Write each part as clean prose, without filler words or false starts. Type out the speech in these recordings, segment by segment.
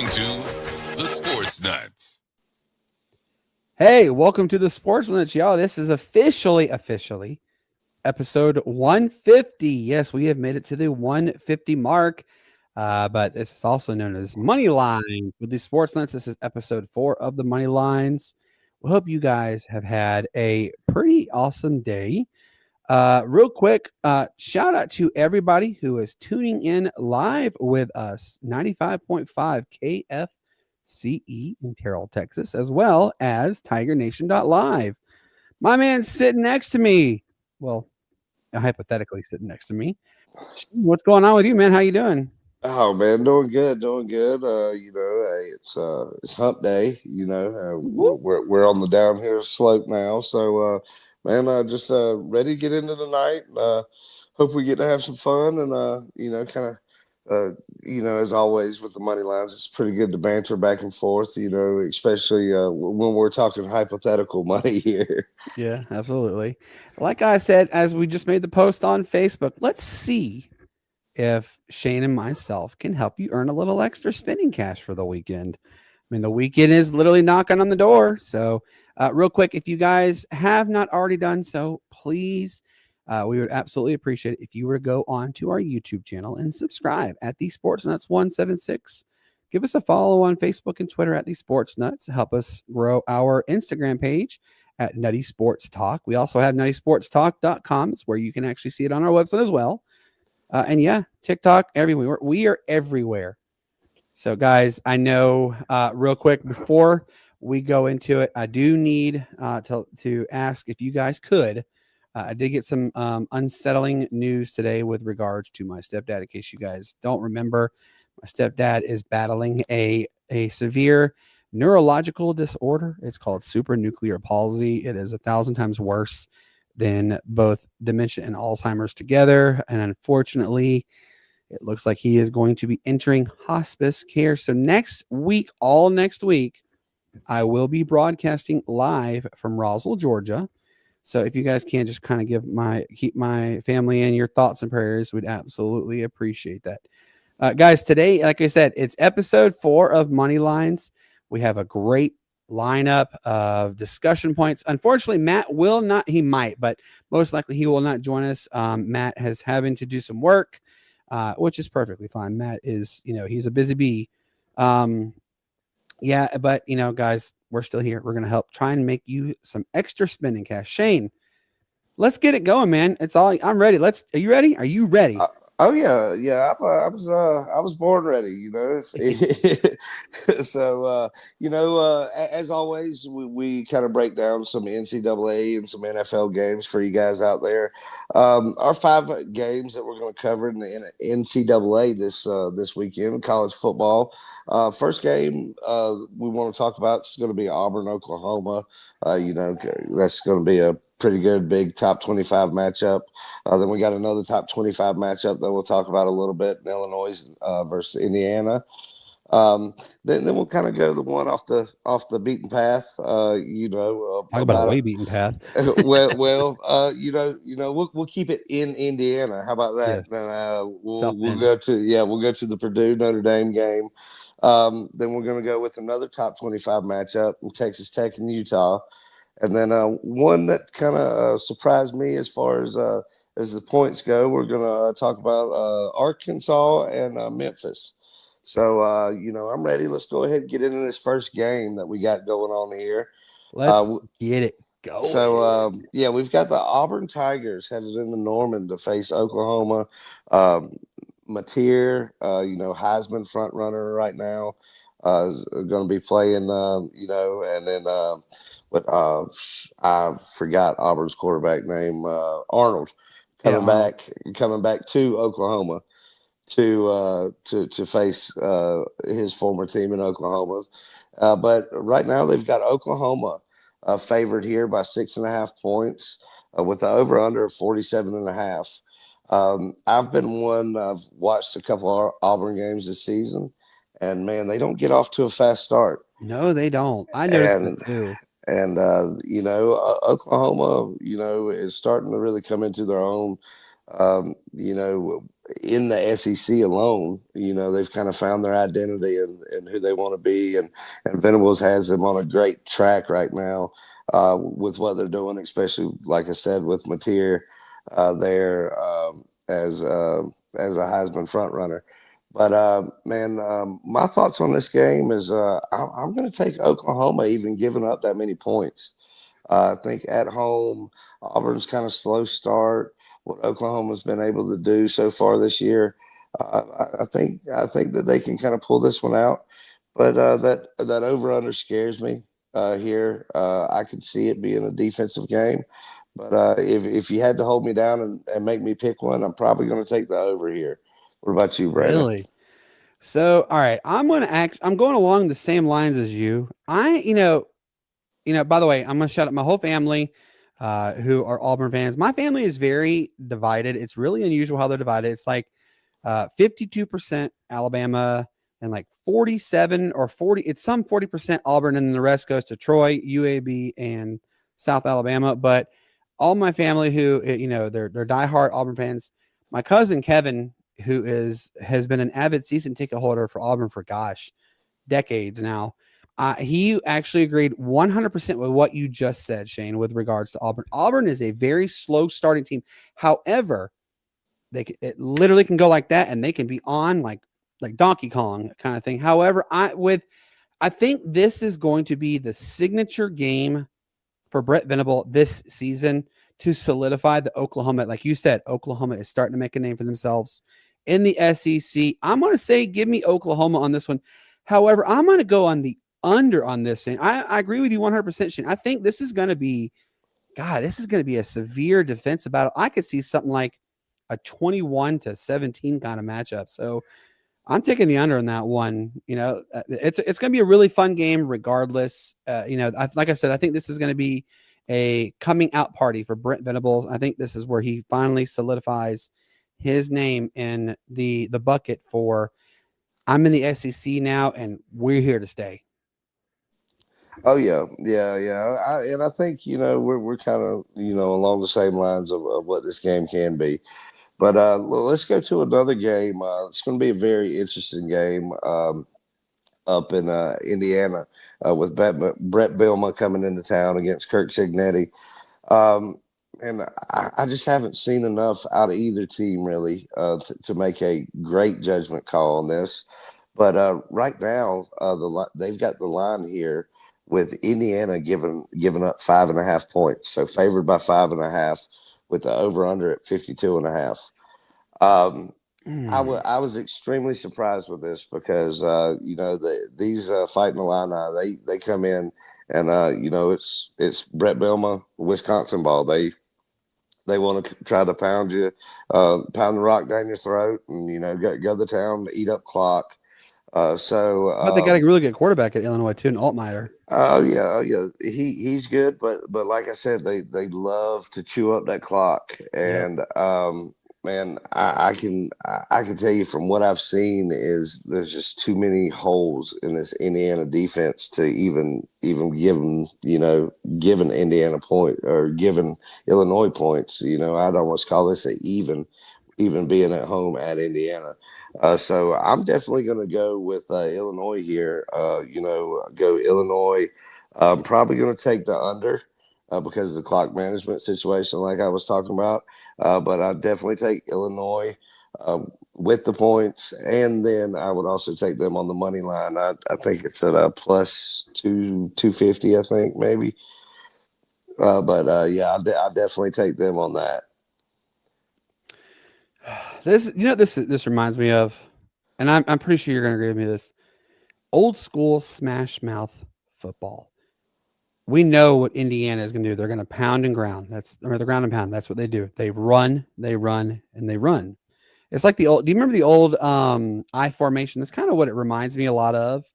listening to the Sportz Nuts. Hey, welcome to the Sportz Nutz, y'all. This is officially episode 150. Yes, we have made it to the 150 mark, but this is also known as Money Line with the Sportz Nutz. This is episode 4 of the Money Lines. We hope you guys have had a pretty awesome day. Real quick, shout out to everybody who is tuning in live with us, 95.5 KFCE in Terrell, Texas, as well as TigerNation.live. My man's sitting next to me. Well, hypothetically sitting next to me. What's going on with you, man? How you doing? Oh man, doing good, doing good. Hey, it's hump day. We're on the downhill slope now. So, man, just ready to get into the night. Hope we get to have some fun and as always with the money lines, it's pretty good to banter back and forth. Especially when we're talking hypothetical money here. Yeah, absolutely. Like I said, as we just made the post on Facebook, let's see if Shane and myself can help you earn a little extra spending cash for the weekend. I mean, the weekend is literally knocking on the door. So, real quick, if you guys have not already done so, please, we would absolutely appreciate it if you were to go on to our YouTube channel and subscribe at the Sportz Nutz 176. Give us a follow on Facebook and Twitter at the Sportz Nutz. Help us grow our Instagram page at Nutty Sports Talk. We also have nuttysportstalk.com. It's where you can actually see it on our website as well. And yeah, TikTok, everywhere. We are everywhere. So, guys, I know real quick before we go into it, I do need to ask if you guys could. I did get some unsettling news today with regards to my stepdad. In case you guys don't remember, my stepdad is battling a severe neurological disorder. It's called supranuclear palsy. It is 1,000 times worse than both dementia and Alzheimer's together. And unfortunately, it looks like he is going to be entering hospice care. So all next week, I will be broadcasting live from Roswell, Georgia. So if you guys can just kind of keep my family in your thoughts and prayers, we'd absolutely appreciate that. Guys, today, like I said, it's episode 4 of Money Lines. We have a great lineup of discussion points. Unfortunately, Matt will not. He might, but most likely he will not join us. Matt has having to do some work, which is perfectly fine. Matt is, he's a busy bee. Yeah, but guys, we're still here. We're gonna help try and make you some extra spending cash. Shane, let's get it going, man. I'm ready. Are you ready? Are you ready? Oh yeah. I was born ready. So as always, we kind of break down some NCAA and some NFL games for you guys out there. Our 5 games that we're going to cover in the NCAA this weekend, college football. First game we want to talk about is going to be Auburn, Oklahoma. That's going to be a pretty good big top 25 matchup. Then we got another top 25 matchup that we'll talk about a little bit in Illinois versus Indiana. Then we'll kind of go the one off the beaten path. Talk about a way beaten path. We'll keep it in Indiana. How about that? Yes. Then we'll go to the Purdue Notre Dame game. Then we're going to go with another top 25 matchup in Texas Tech and Utah. And then one that kind of surprised me as far as the points go, we're going to talk about Arkansas and Memphis. So, I'm ready. Let's go ahead and get into this first game that we got going on here. Let's get it going. So, we've got the Auburn Tigers headed into Norman to face Oklahoma. Mateer, Heisman front runner right now, is going to be playing, and then I forgot Auburn's quarterback name, Arnold, coming back to Oklahoma to face his former team in Oklahoma. But right now they've got Oklahoma favored here by 6.5 points with the over under 47.5. I've watched a couple of Auburn games this season, and man, they don't get off to a fast start. No, they don't. I noticed that too. And Oklahoma, is starting to really come into their own. In the SEC alone, they've kind of found their identity and who they want to be. And Venables has them on a great track right now with what they're doing, especially, like I said, with Mateer there as a Heisman front runner. But, my thoughts on this game is I'm going to take Oklahoma even giving up that many points. I think at home, Auburn's kind of slow start. What Oklahoma's been able to do so far this year, I think that they can kind of pull this one out. But that over under scares me here. I could see it being a defensive game. But if you had to hold me down and make me pick one, I'm probably going to take the over here. What about you, Brandon? Really? So, all right, I'm going along the same lines as you. By the way, I'm going to shout out my whole family who are Auburn fans. My family is very divided. It's really unusual how they're divided. It's like 52% Alabama and like 47 or 40. It's some 40% Auburn, and then the rest goes to Troy, UAB, and South Alabama. But all my family who, they're diehard Auburn fans. My cousin Kevin, who has been an avid season ticket holder for Auburn for, decades now. He actually agreed 100% with what you just said, Shane, with regards to Auburn. Auburn is a very slow starting team. However, it literally can go like that, and they can be on like Donkey Kong kind of thing. However, I think this is going to be the signature game for Brett Venable this season to solidify the Oklahoma. Like you said, Oklahoma is starting to make a name for themselves in the SEC. I'm going to say give me Oklahoma on this one. However, I'm going to go on the under on this thing. I agree with you 100%, Shane. I think this is going to be, a severe defensive battle. I could see something like a 21-17 kind of matchup. So I'm taking the under on that one. It's going to be a really fun game regardless. Like I said, I think this is going to be a coming out party for Brent Venables. I think this is where he finally solidifies his name in the bucket for I'm in the SEC now, and we're here to stay. Oh yeah. And I think we're kind of along the same lines of what this game can be. But let's go to another game. It's going to be a very interesting game up in Indiana with Brett Bielema coming into town against Kirk Cignetti. And I just haven't seen enough out of either team really to make a great judgment call on this. But right now, they've got the line here with Indiana giving up 5.5 points, so favored by 5.5 with the over under at 52.5. I was extremely surprised with this because these Fighting Illini they come in and it's Brett Bielema Wisconsin ball. They want to try to pound the rock down your throat and go to town, eat up clock. But they got a really good quarterback at Illinois too, an Altmaier. Oh yeah. He's good, but like I said, they love to chew up that clock, and man, I can tell you from what I've seen is there's just too many holes in this Indiana defense to even given Indiana point or given Illinois points. I'd almost call this a even being at home at Indiana. So I'm definitely going to go with Illinois here. Go Illinois. I'm probably going to take the under because of the clock management situation like I was talking about. But I'd definitely take Illinois with the points. And then I would also take them on the money line. I think it's at a plus 250, I think, maybe. I'll definitely take them on that. This reminds me of, and I'm pretty sure you're going to agree with me. This old school smash mouth football. We know what Indiana is going to do. They're going to pound and ground. The ground and pound. That's what they do. They run, and they run. It's like the old. Do you remember the old I formation? That's kind of what it reminds me a lot of.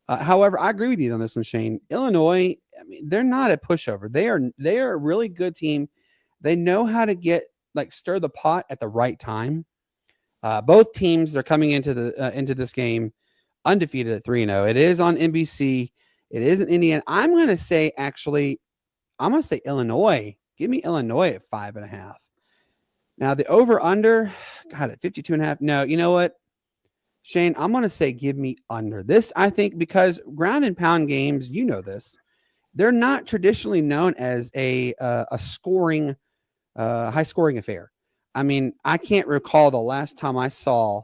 However, I agree with you on this one, Shane. Illinois, they're not a pushover. They are a really good team. They know how to stir the pot at the right time. Both teams are coming into this game undefeated at 3-0. It is on NBC. It is in Indiana. I'm going to say Illinois. Give me Illinois at 5.5. Now the over under, God, at 52.5. No, you know what, Shane, I'm going to say give me under this. I think because ground and pound games, you know this, they're not traditionally known as a scoring, high scoring affair. I mean, I can't recall the last time I saw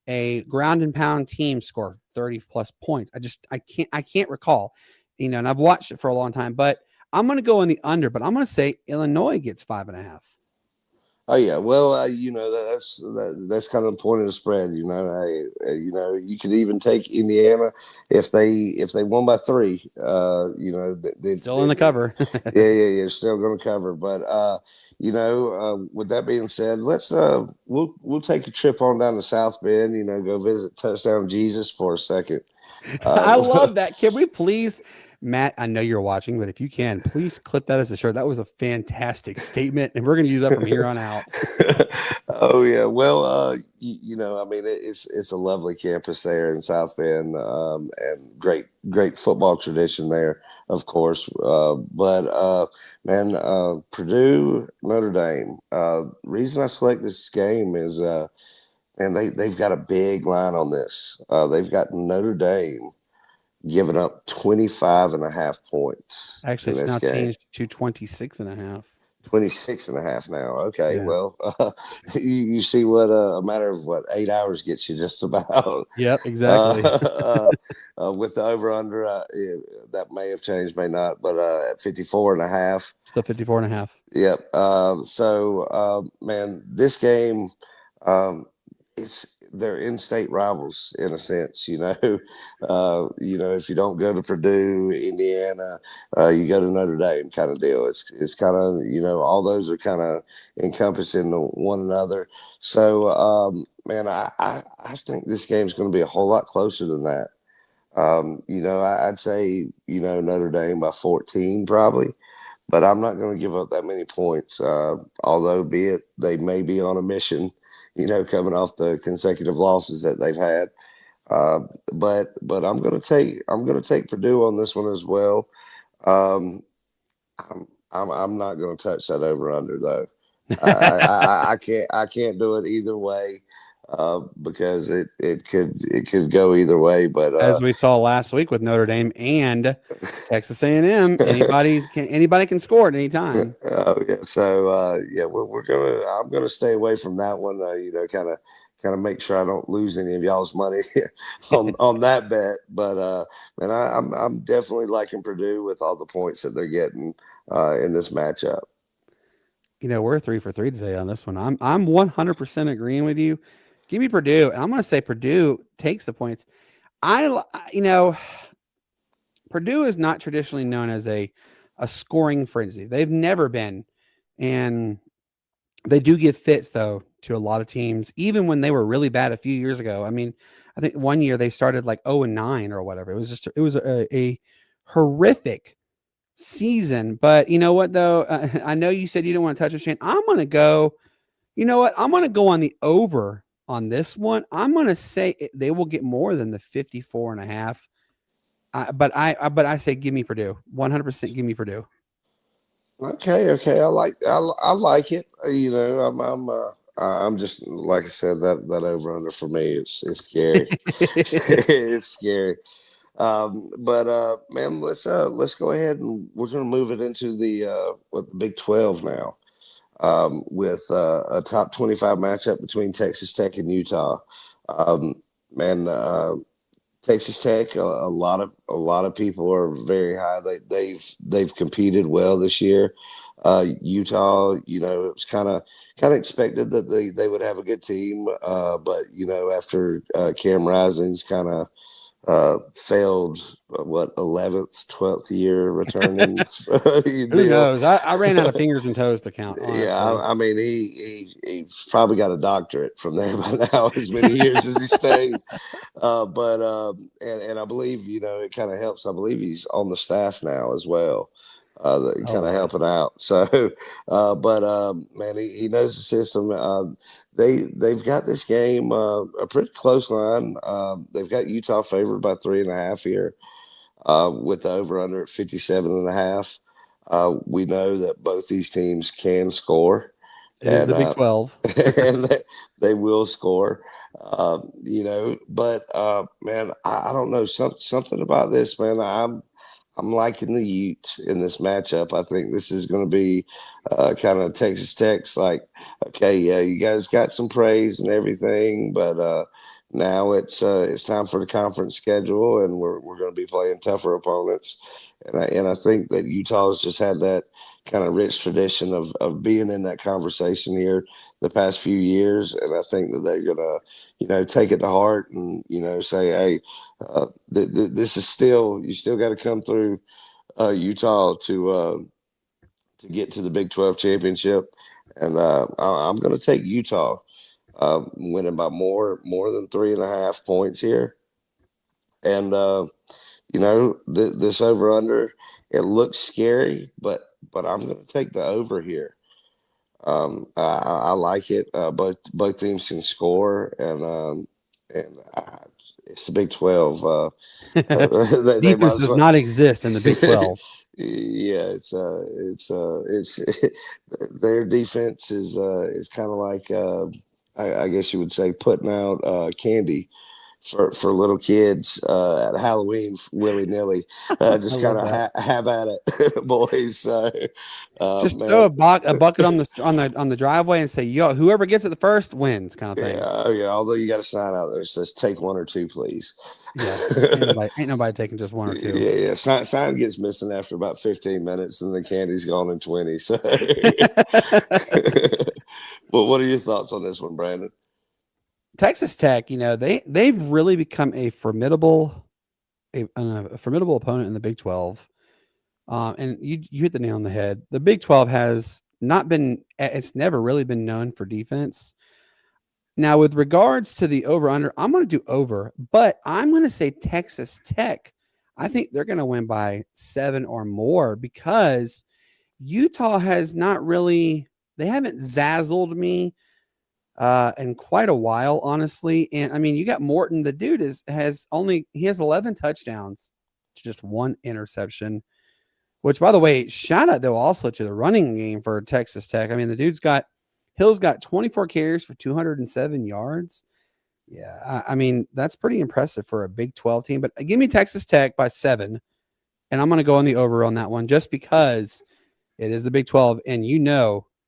a ground and pound team score 30 plus points. I can't recall, and I've watched it for a long time, but I'm going to go in the under, but I'm going to say Illinois gets 5.5. Oh yeah, well, that's kind of the point of the spread. You could even take Indiana if they won by 3. Still in the cover. Yeah, still going to cover. But with that being said, let's we'll take a trip on down to South Bend. Go visit Touchdown Jesus for a second. I love that. Can we please, Matt? I know you're watching, but if you can, please clip that as a shirt. That was a fantastic statement, and we're going to use that from here on out. Oh yeah, well, I mean, it's a lovely campus there in South Bend, and great football tradition there, of course. Man, Purdue, Notre Dame. Reason I select this game is, and they've got a big line on this. They've got Notre Dame giving up 25.5 points Actually, in it's this now game. changed to 26.5. 26.5 now. Okay. Yeah. Well, you see what a matter of 8 hours gets you just about. Yep, exactly. With the over under, that may have changed, may not, but at 54.5. Still 54.5. Yep. Man, this game, they're in-state rivals in a sense. If you don't go to Purdue, Indiana, you go to Notre Dame, kind of deal. It's kind of all those are kind of encompassing one another. So, man, I think this game's going to be a whole lot closer than that. I'd say Notre Dame by 14 probably. But I'm not going to give up that many points, although be it they may be on a mission, coming off the consecutive losses that they've had. But I'm going to take Purdue on this one as well. I'm not going to touch that over under though. I can't do it either way. Because it could go either way, but As we saw last week with Notre Dame and Texas A&M, anybody can score at any time. Oh yeah, so I'm gonna stay away from that one. Kind of make sure I don't lose any of y'all's money on that bet. But man, I'm definitely liking Purdue with all the points that they're getting in this matchup. We're 3 for 3 today on this one. I'm 100% agreeing with you. Give me Purdue. And I'm going to say Purdue takes the points. Purdue is not traditionally known as a scoring frenzy. They've never been. And they do give fits, though, to a lot of teams, even when they were really bad a few years ago. I mean, I think one year they started like 0-9 or whatever. It was a horrific season. But you know what, though? I know you said you didn't want to touch it, Shane. I'm going to go, you know what? I'm going to go on the over on this one. I'm going to say they will get more than the 54.5. But I say give me Purdue. 100% give me Purdue. Okay. I like it. I'm just like I said, that over under for me, it's scary. It's scary. Man, let's go ahead and we're going to move it into the Big 12 now. With a top 25 matchup between Texas Tech and Utah. Texas Tech, a lot of people are very high. They've competed well this year. Utah, it was kind of expected that they would have a good team, but after Cam Rising's kind of failed 11th 12th year returning. Who knows? I ran out of fingers and toes to count, honestly. Yeah, I mean he probably got a doctorate from there by now, as many years as he stayed. And I believe it kind of helps. I believe he's on the staff now as well, kind of helping out. So man, he knows the system. They've got this game a pretty close line. They've got Utah favored by 3.5 here, with the over under at 57.5. We know that both these teams can score. It is the Big 12. and they will score. But man, I don't know, something about this, man. I'm liking the Utes in this matchup. I think this is going to be kind of Texas Tech's like, okay, yeah, you guys got some praise and everything, but now it's time for the conference schedule, and we're going to be playing tougher opponents. And I think that Utah's just had that kind of rich tradition of being in that conversation here the past few years, and I think that they're gonna take it to heart and say, hey, this is you still got to come through Utah to get to the Big 12 championship, and I'm going to take Utah winning by more than 3.5 points here, and this over under, it looks scary, but I'm going to take the over here. I like it. Both teams can score, and it's the Big 12. They might Defense as does well. not exist in the Big 12. Yeah, it's their defense is kind of like I guess you would say putting out candy for little kids at Halloween, willy nilly. Just kind of have at it, boys. So, Just man. throw a bucket on the driveway and say, "Yo, whoever gets it the first wins," kind of thing. Yeah. Although you got a sign out there that says "Take 1 or 2, please." Yeah, ain't nobody taking just 1 or 2. Yeah. Sign gets missing after about 15 minutes, and the candy's gone in 20. So, well, what are your thoughts on this one, Brandon? Texas Tech, they've really become a formidable opponent in the Big 12. And you hit the nail on the head. The Big 12 has it's never really been known for defense. Now, with regards to the over-under, I'm going to do over, but I'm going to say Texas Tech. I think they're going to win by 7 or more because Utah has not really, they haven't zazzled me in quite a while, honestly. And I mean, you got Morton. The dude has 11 touchdowns to just 1 interception, which, by the way, shout out though also to the running game for Texas Tech. I mean, Hill's got 24 carries for 207 yards. Yeah, I mean, that's pretty impressive for a Big 12 team. But give me Texas Tech by 7, and I'm going to go on the over on that one just because it is the Big 12, and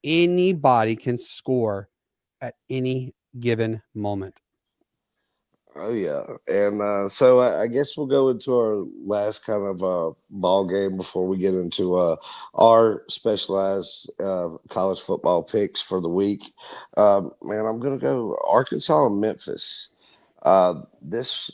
anybody can score at any given moment. Oh yeah, and so I guess we'll go into our last kind of ball game before we get into our specialized college football picks for the week. Man, I'm gonna go Arkansas and Memphis. This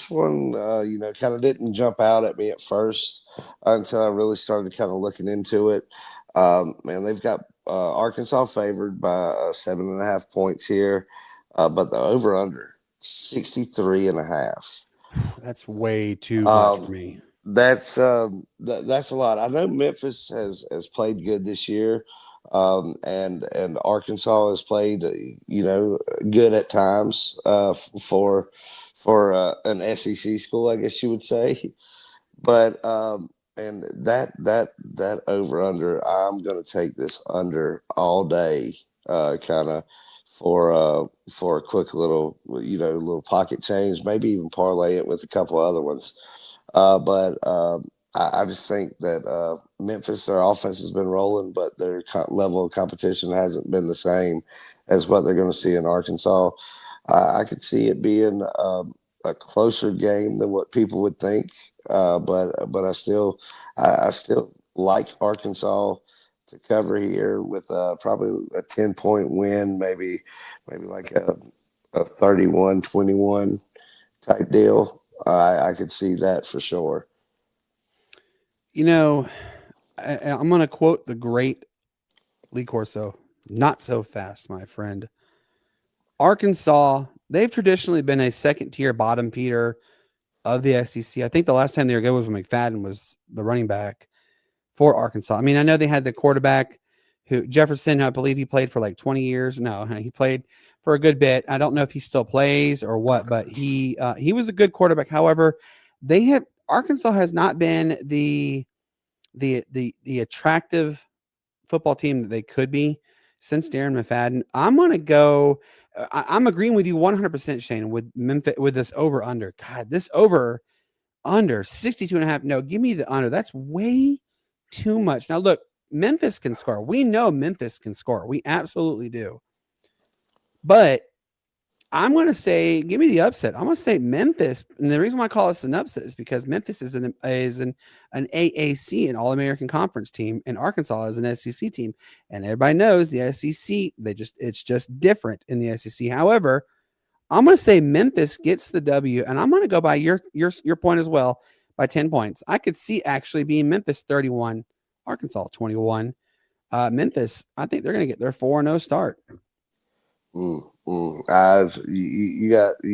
one, kind of didn't jump out at me at first until I really started kind of looking into it. Man, they've got Arkansas favored by 7.5 points here, but the over under 63.5. That's way too much for me. That's that's a lot. I know Memphis has played good this year, and Arkansas has played good at times for an SEC school, I guess you would say. But and that over under, I'm going to take this under all day, kind of for a quick little pocket change, maybe even parlay it with a couple other ones. But I just think that Memphis, their offense has been rolling, but their level of competition hasn't been the same as what they're going to see in Arkansas. I could see it being a closer game than what people would think, but I still like Arkansas to cover here with probably a 10-point win, maybe like a 31-21 type deal. I could see that for sure. I'm going to quote the great Lee Corso, not so fast, my friend. Arkansas, they've traditionally been a second-tier bottom feeder of the SEC. I think the last time they were good was when McFadden was the running back for Arkansas. I mean, I know they had the quarterback Jefferson, I believe he played for like 20 years. No, he played for a good bit. I don't know if he still plays or what, but he was a good quarterback. However, Arkansas has not been the attractive football team that they could be. since Darren McFadden. I'm going to go. I'm agreeing with you 100%, Shane, with Memphis, with this over under. God, this over under 62.5. No, give me the under. That's way too much. Now, look, Memphis can score. We know Memphis can score. We absolutely do. But I'm going to say, give me the upset. I'm going to say Memphis. And the reason why I call this an upset is because Memphis is an AAC, an All-American Conference team, and Arkansas is an SEC team. And everybody knows the SEC, it's just different in the SEC. However, I'm going to say Memphis gets the W, and I'm going to go by your point as well, by 10 points. I could see actually being Memphis 31, Arkansas 21. Memphis, I think they're going to get their 4-0 start. You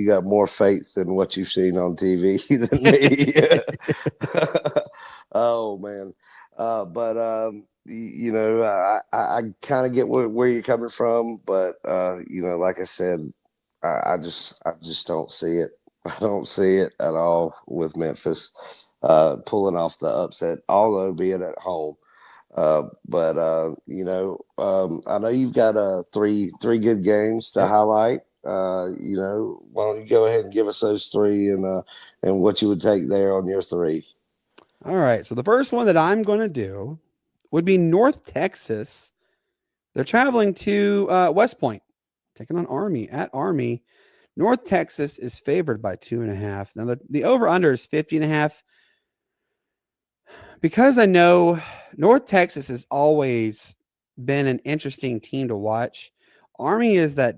got more faith than what you've seen on TV than me. Oh man, I kind of get where you're coming from, but like I said, I just don't see it. I don't see it at all with Memphis pulling off the upset, although being at home. I know you've got three good games to highlight. Why don't you go ahead and give us those three and what you would take there on your three? All right. So the first one that I'm going to do would be North Texas. They're traveling to West Point, taking on Army at Army. North Texas is favored by 2.5. Now the over-under is 50.5. Because I know North Texas has always been an interesting team to watch. Army is that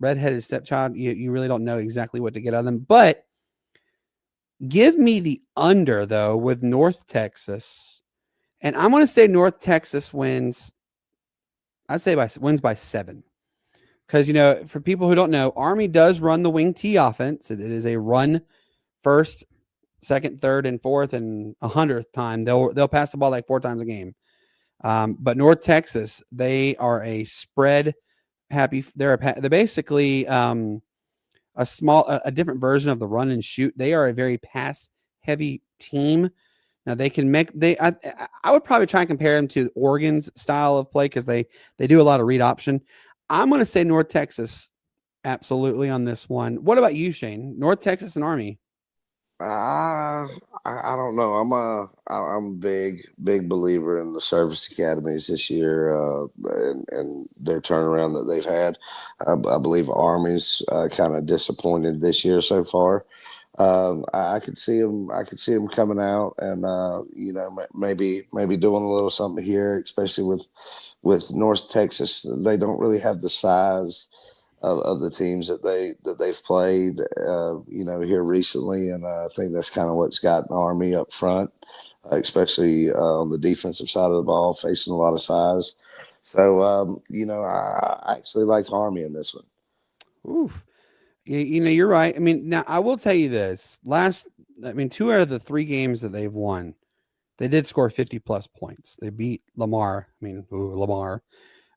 redheaded stepchild. You really don't know exactly what to get out of them. But give me the under, though, with North Texas. And I'm going to say North Texas wins. I'd say wins by 7. Because, for people who don't know, Army does run the wing T offense. It is a run first, second, third, and fourth, and 100th time. They'll pass the ball like 4 times a game. But North Texas, they are a spread happy. They're basically a different version of the run and shoot. They are a very pass heavy team. Now they can I would probably try and compare them to Oregon's style of play because they do a lot of read option. I'm going to say North Texas absolutely on this one. What about you, Shane? North Texas and Army? I don't know. I'm a big believer in the service academies this year and their turnaround that they've had. I believe Army's kind of disappointed this year so far. I could see them. I could see them coming out and maybe doing a little something here, especially with North Texas. They don't really have the size of the teams that they've played, here recently, and I think that's kind of what's gotten Army up front, especially on the defensive side of the ball, facing a lot of size. So, I actually like Army in this one. Oof. You're right. I mean, now I will tell you this. 2 out of the 3 games that they've won, they did score 50-plus points. They beat Lamar. Lamar,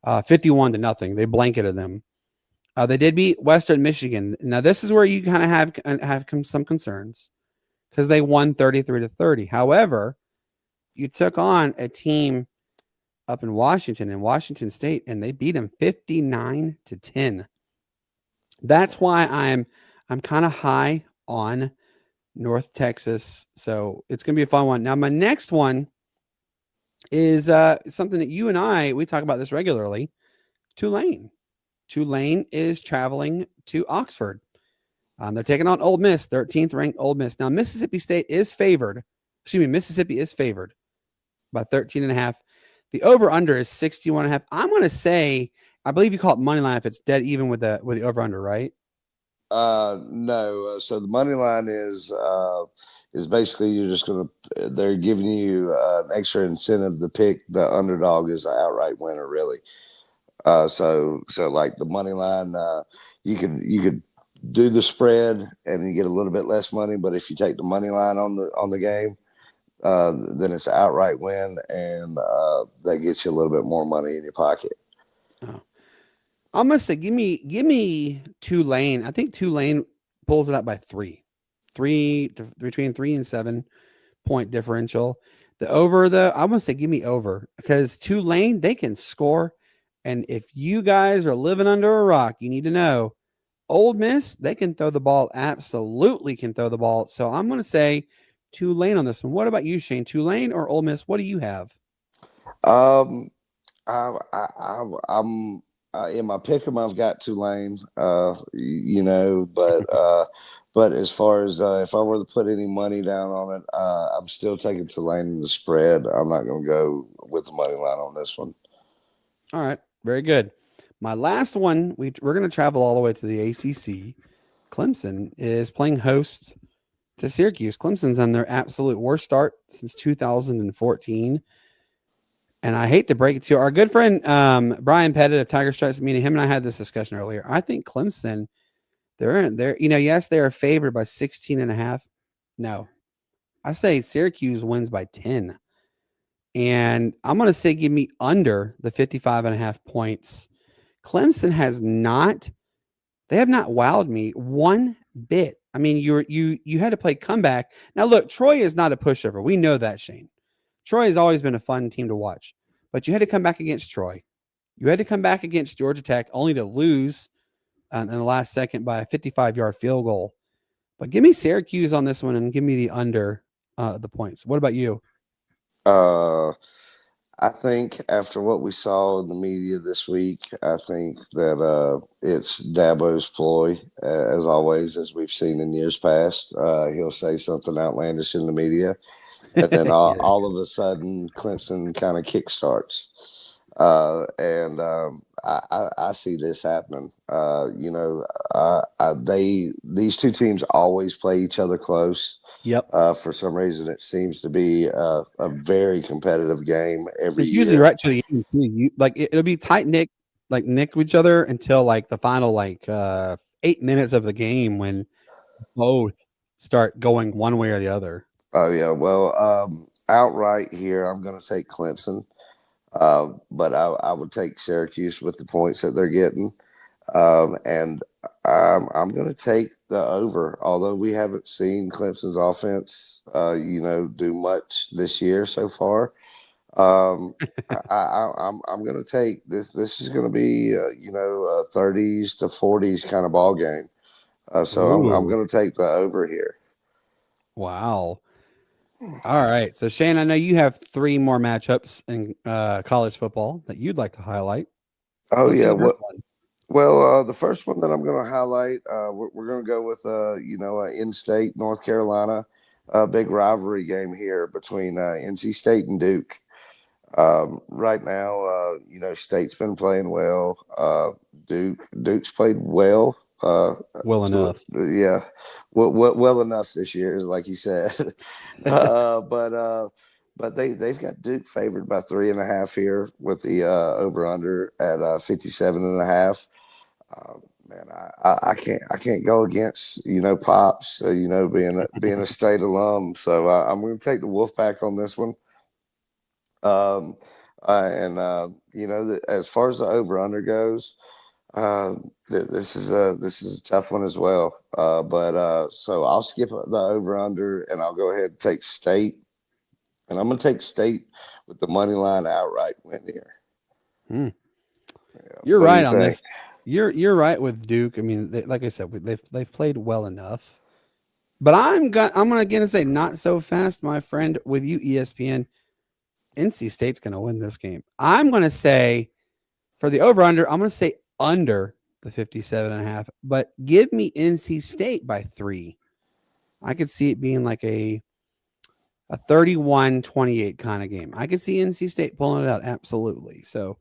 51-0. They blanketed them. They did beat Western Michigan. Now, this is where you kind of have some concerns because they won 33-30. However, you took on a team up in Washington State, and they beat them 59-10. That's why I'm kind of high on North Texas. So it's going to be a fun one. Now, my next one is something that you and we talk about this regularly. Tulane. Tulane is traveling to Oxford. They're taking on Ole Miss, 13th ranked Ole Miss. Now, Mississippi is favored by 13.5. The over-under is 61.5. I'm going to say, I believe you call it money line if it's dead even with the over-under, right? No. So the money line is basically they're giving you an extra incentive to pick the underdog as an outright winner, really. So like the money line, you could do the spread and you get a little bit less money, but if you take the money line on the game, then it's an outright win, and that gets you a little bit more money in your pocket. Oh. I'm gonna say give me Tulane. I think Tulane pulls it out by 3. Between 3 and 7 point differential. I'm gonna say give me over because Tulane, they can score And if you guys are living under a rock, you need to know Ole Miss, they can throw the ball, absolutely can throw the ball. So I'm going to say Tulane on this one. What about you, Shane? Tulane or Ole Miss? What do you have? Um, I'm in my pick 'em. I've got Tulane. But as far as if I were to put any money down on it, I'm still taking Tulane in the spread. I'm not going to go with the money line on this one. All right, very good. My last one, we're going to travel all the way to the ACC. Clemson is playing host to Syracuse. Clemson's on their absolute worst start since 2014. And I hate to break it to you. Our good friend Brian Pettit of Tiger Stripes Media, him and I had this discussion earlier. I think Clemson, yes, they are favored by 16.5. No, I say Syracuse wins by 10. And I'm going to say give me under the 55.5 points. Clemson they have not wowed me one bit. I mean, you had to play comeback. Now look, Troy is not a pushover. We know that, Shane. Troy has always been a fun team to watch, but you had to come back against Troy. You had to come back against Georgia Tech only to lose in the last second by a 55-yard field goal. But give me Syracuse on this one and give me the under the points. What about you? I think after what we saw in the media this week, I think that it's Dabo's ploy, as always, as we've seen in years past. He'll say something outlandish in the media, and then all of a sudden, Clemson kind of kickstarts. I see this happening. These two teams always play each other close. Yep. For some reason, it seems to be a very competitive game every It's year. usually right to the end too. It'll be tight nick to each other until like the final 8 minutes of the game when both start going one way or the other. Oh yeah, well, outright here, I'm going to take Clemson. But I would take Syracuse with the points that they're getting. And I'm going to take the over, although we haven't seen Clemson's offense, do much this year so far. I'm going to take this. This is going to be, 30s to 40s kind of ball game. So I'm going to take the over here. Wow. All right. So, Shane, I know you have 3 more matchups in college football that you'd like to highlight. Oh, yeah. Well, the first one that I'm going to highlight, we're going to go with, in-state North Carolina, big rivalry game here between NC State and Duke. Right now, State's been playing well. Duke's played well. Well enough. Yeah. Well enough this year, like you said. But they've got Duke favored by 3.5 here with the over-under at 57.5. Man, I can't go against Pops, being a state alum. So I'm going to take the Wolfpack on this one. As far as the over-under goes, this is a tough one as well. So I'll skip the over-under and I'll go ahead and take State. And I'm going to take State with the money line outright win here. Yeah, you're right on this. You're right with Duke. I mean, like I said, they've played well enough. But I'm gonna again say not so fast, my friend. With you, ESPN, NC State's gonna win this game. I'm gonna say for the over/under, I'm gonna say under the 57.5. But give me NC State by 3. I could see it being like a 31-28 kind of game. I could see NC State pulling it out, absolutely. So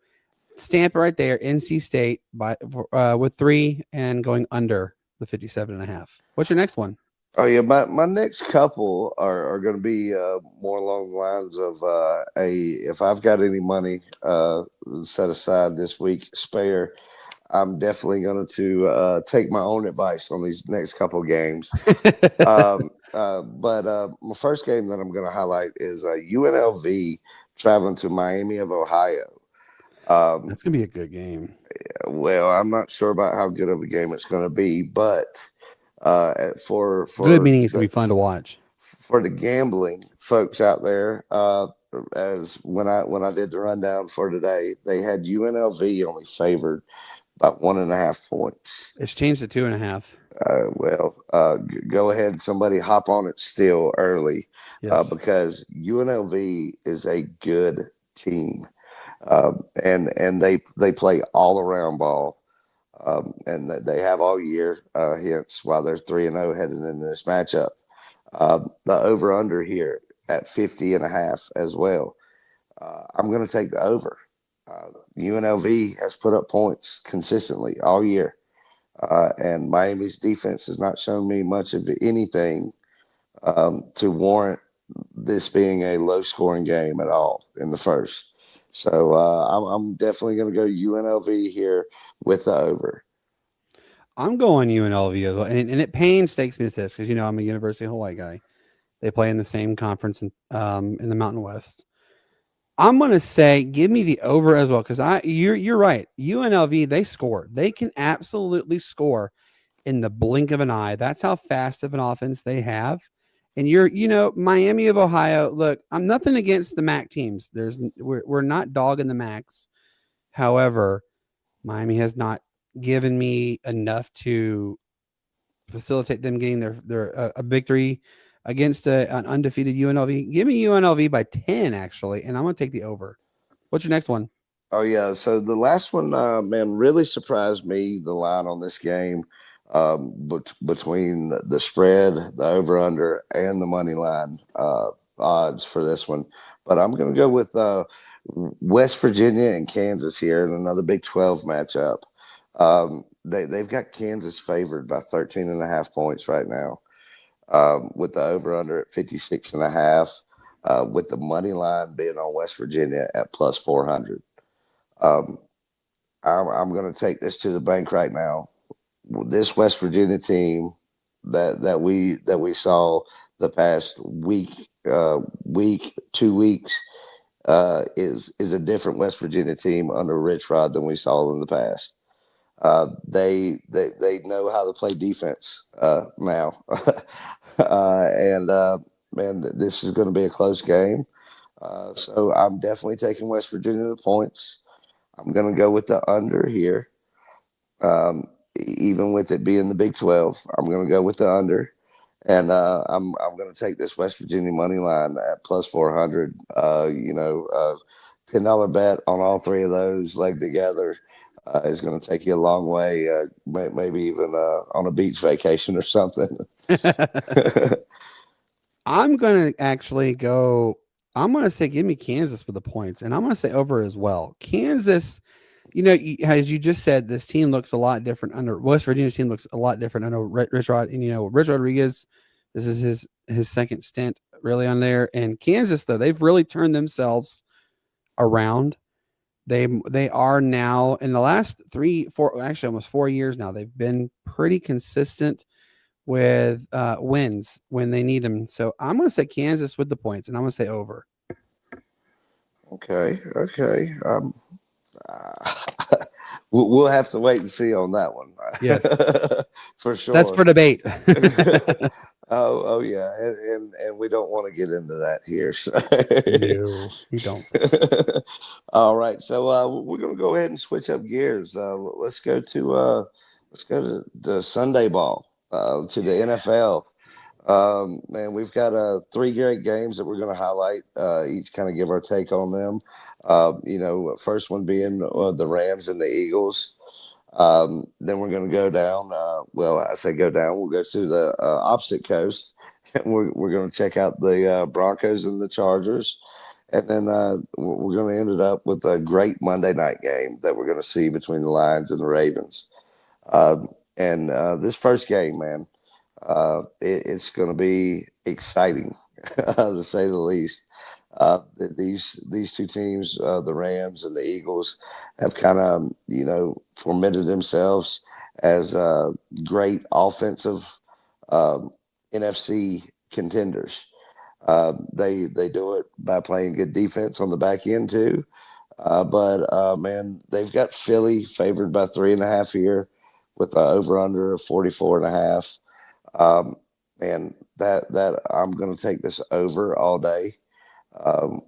stamp it right there, NC State with 3 and going under the 57.5. What's your next one? Oh yeah, my next couple are going to be more along the lines of if I've got any money set aside this week spare, I'm definitely going to take my own advice on these next couple games. But my first game that I'm going to highlight is UNLV traveling to Miami of Ohio. That's going to be a good game. Well, I'm not sure about how good of a game it's going to be, but for good meaning it's going to be fun to watch. For the gambling folks out there, as when I did the rundown for today, they had UNLV only favored by 1.5 points. It's changed to 2.5. Go ahead, somebody hop on it still early, Yes. because UNLV is a good team, and they play all around ball, and they have all year. Hence, why they're 3-0 heading into this matchup. The over under here at 50.5 as well. I'm going to take the over. UNLV has put up points consistently all year. And Miami's defense has not shown me much of anything to warrant this being a low-scoring game at all in the first. So I'm definitely going to go UNLV here with the over. I'm going UNLV as well. And it painstaking me to this because, I'm a University of Hawaii guy. They play in the same conference in the Mountain West. I'm going to say give me the over as well because you're right. UNLV, they score. They can absolutely score in the blink of an eye. That's how fast of an offense they have. And Miami of Ohio. Look, I'm nothing against the MAC teams. We're not dogging the MACs. However, Miami has not given me enough to facilitate them getting their a victory against an undefeated UNLV. Give me UNLV by 10, actually, and I'm going to take the over. What's your next one? Oh, yeah. So the last one, man, really surprised me, the line on this game, between the spread, the over-under, and the money line odds for this one. But I'm going to go with West Virginia and Kansas here in another Big 12 matchup. They've got Kansas favored by 13.5 points right now, with the over-under at 56.5, with the money line being on West Virginia at plus 400. I'm going to take this to the bank right now. This West Virginia team that we saw the past week, 2 weeks, is a different West Virginia team under Rich Rod than we saw in the past. They know how to play defense now, and man, this is going to be a close game. So I'm definitely taking West Virginia the points. I'm going to go with the under here. Even with it being the Big 12, I'm going to go with the under. And I'm going to take this West Virginia money line at plus 400. $10 bet on all three of those leg together is going to take you a long way, maybe even on a beach vacation or something. I'm going to actually go. I'm going to say give me Kansas with the points, and I'm going to say over as well. Kansas, as you just said, this team looks a lot different under West Virginia's team looks a lot different under Rich Rod. And, Rich Rodriguez, this is his second stint really on there. And Kansas, though, they've really turned themselves around. They are now in the last 3-4, actually almost 4 years now. They've been pretty consistent with wins when they need them. So I'm going to say Kansas with the points, and I'm going to say over. Okay. We'll have to wait and see on that one. Yes, for sure. That's for debate. Oh yeah, and we don't want to get into that here. So. No, you don't. All right, so we're gonna go ahead and switch up gears. Let's go to the Sunday ball, to the NFL. And we've got 3 great games that we're going to highlight, each kind of give our take on them. First one being the Rams and the Eagles. Then we're going to go down. I say go down. We'll go to the opposite coast, and we're going to check out the Broncos and the Chargers. And then we're going to end it up with a great Monday night game that we're going to see between the Lions and the Ravens. And this first game, man, it's going to be exciting, to say the least. These two teams, the Rams and the Eagles, have kind of formatted themselves as great offensive NFC contenders. They do it by playing good defense on the back end too. But man, they've got Philly favored by 3.5 here, with the over under of 44.5. And that I'm going to take this over all day.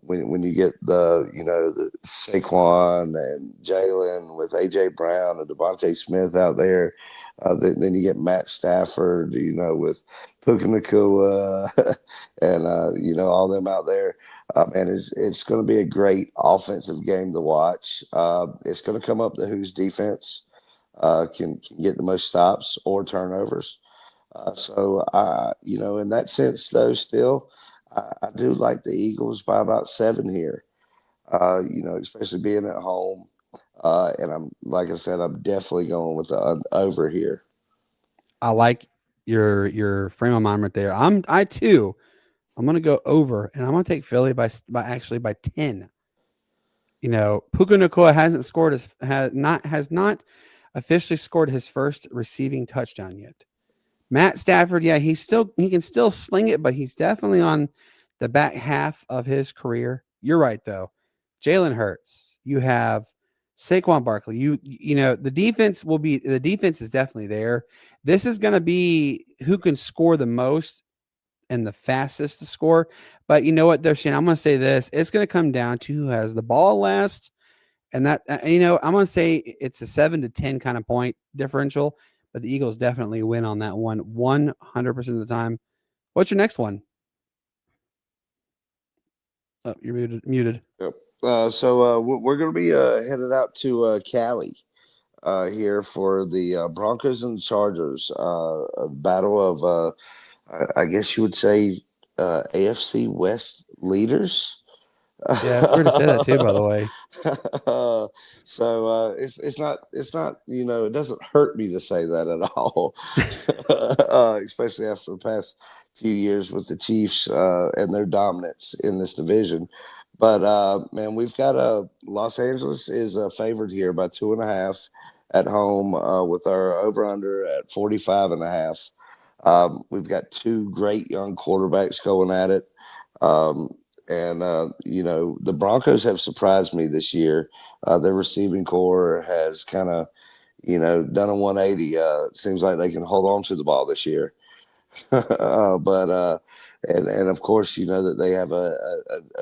When you get the Saquon and Jalen with AJ Brown and Devontae Smith out there, then you get Matt Stafford, with Puka Nakua and all them out there. And it's going to be a great offensive game to watch. It's going to come up to whose defense can get the most stops or turnovers. In that sense, though, still, I do like the Eagles by about 7 here. Especially being at home. And like I said, I'm definitely going with the over here. I like your frame of mind right there. I too. I'm gonna go over, and I'm gonna take Philly by 10. Puka Nakua has not officially scored his first receiving touchdown yet. Matt Stafford, yeah, he can still sling it, but he's definitely on the back half of his career. You're right though. Jalen Hurts. You have Saquon Barkley. The defense is definitely there. This is going to be who can score the most and the fastest to score. But you know what, though, Shane, I'm going to say this. It's going to come down to who has the ball last. And that, I'm going to say it's a 7-10 kind of point differential. But the Eagles definitely win on that one 100% of the time. What's your next one? Oh, you're muted. Yep. We're going to be headed out to Cali here for the Broncos and Chargers, a battle of, I guess you would say, AFC West leaders. Yeah, it's weird to say that too, by the way. It's not it doesn't hurt me to say that at all, especially after the past few years with the Chiefs and their dominance in this division. But man, we've got Los Angeles is favored here by 2.5 at home with our over under at 45.5. We've got two great young quarterbacks going at it. And the Broncos have surprised me this year. Their receiving core has kind of, done a 180. It seems like they can hold on to the ball this year. And of course, that they have a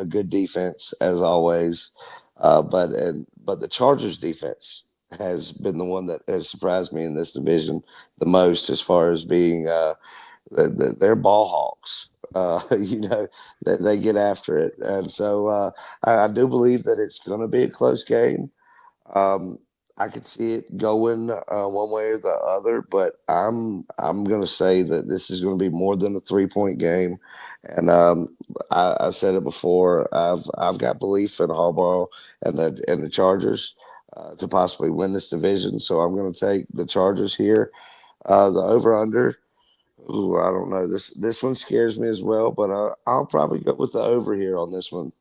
good defense as always. But the Chargers defense has been the one that has surprised me in this division the most as far as being they're ball hawks. That they get after it, and so I do believe that it's going to be a close game. I could see it going one way or the other, but I'm going to say that this is going to be more than a 3-point game. And I said it before. I've got belief in Harbaugh and the Chargers to possibly win this division. So I'm going to take the Chargers here. The over under. Ooh, I don't know. This one scares me as well, but I'll probably go with the over here on this one.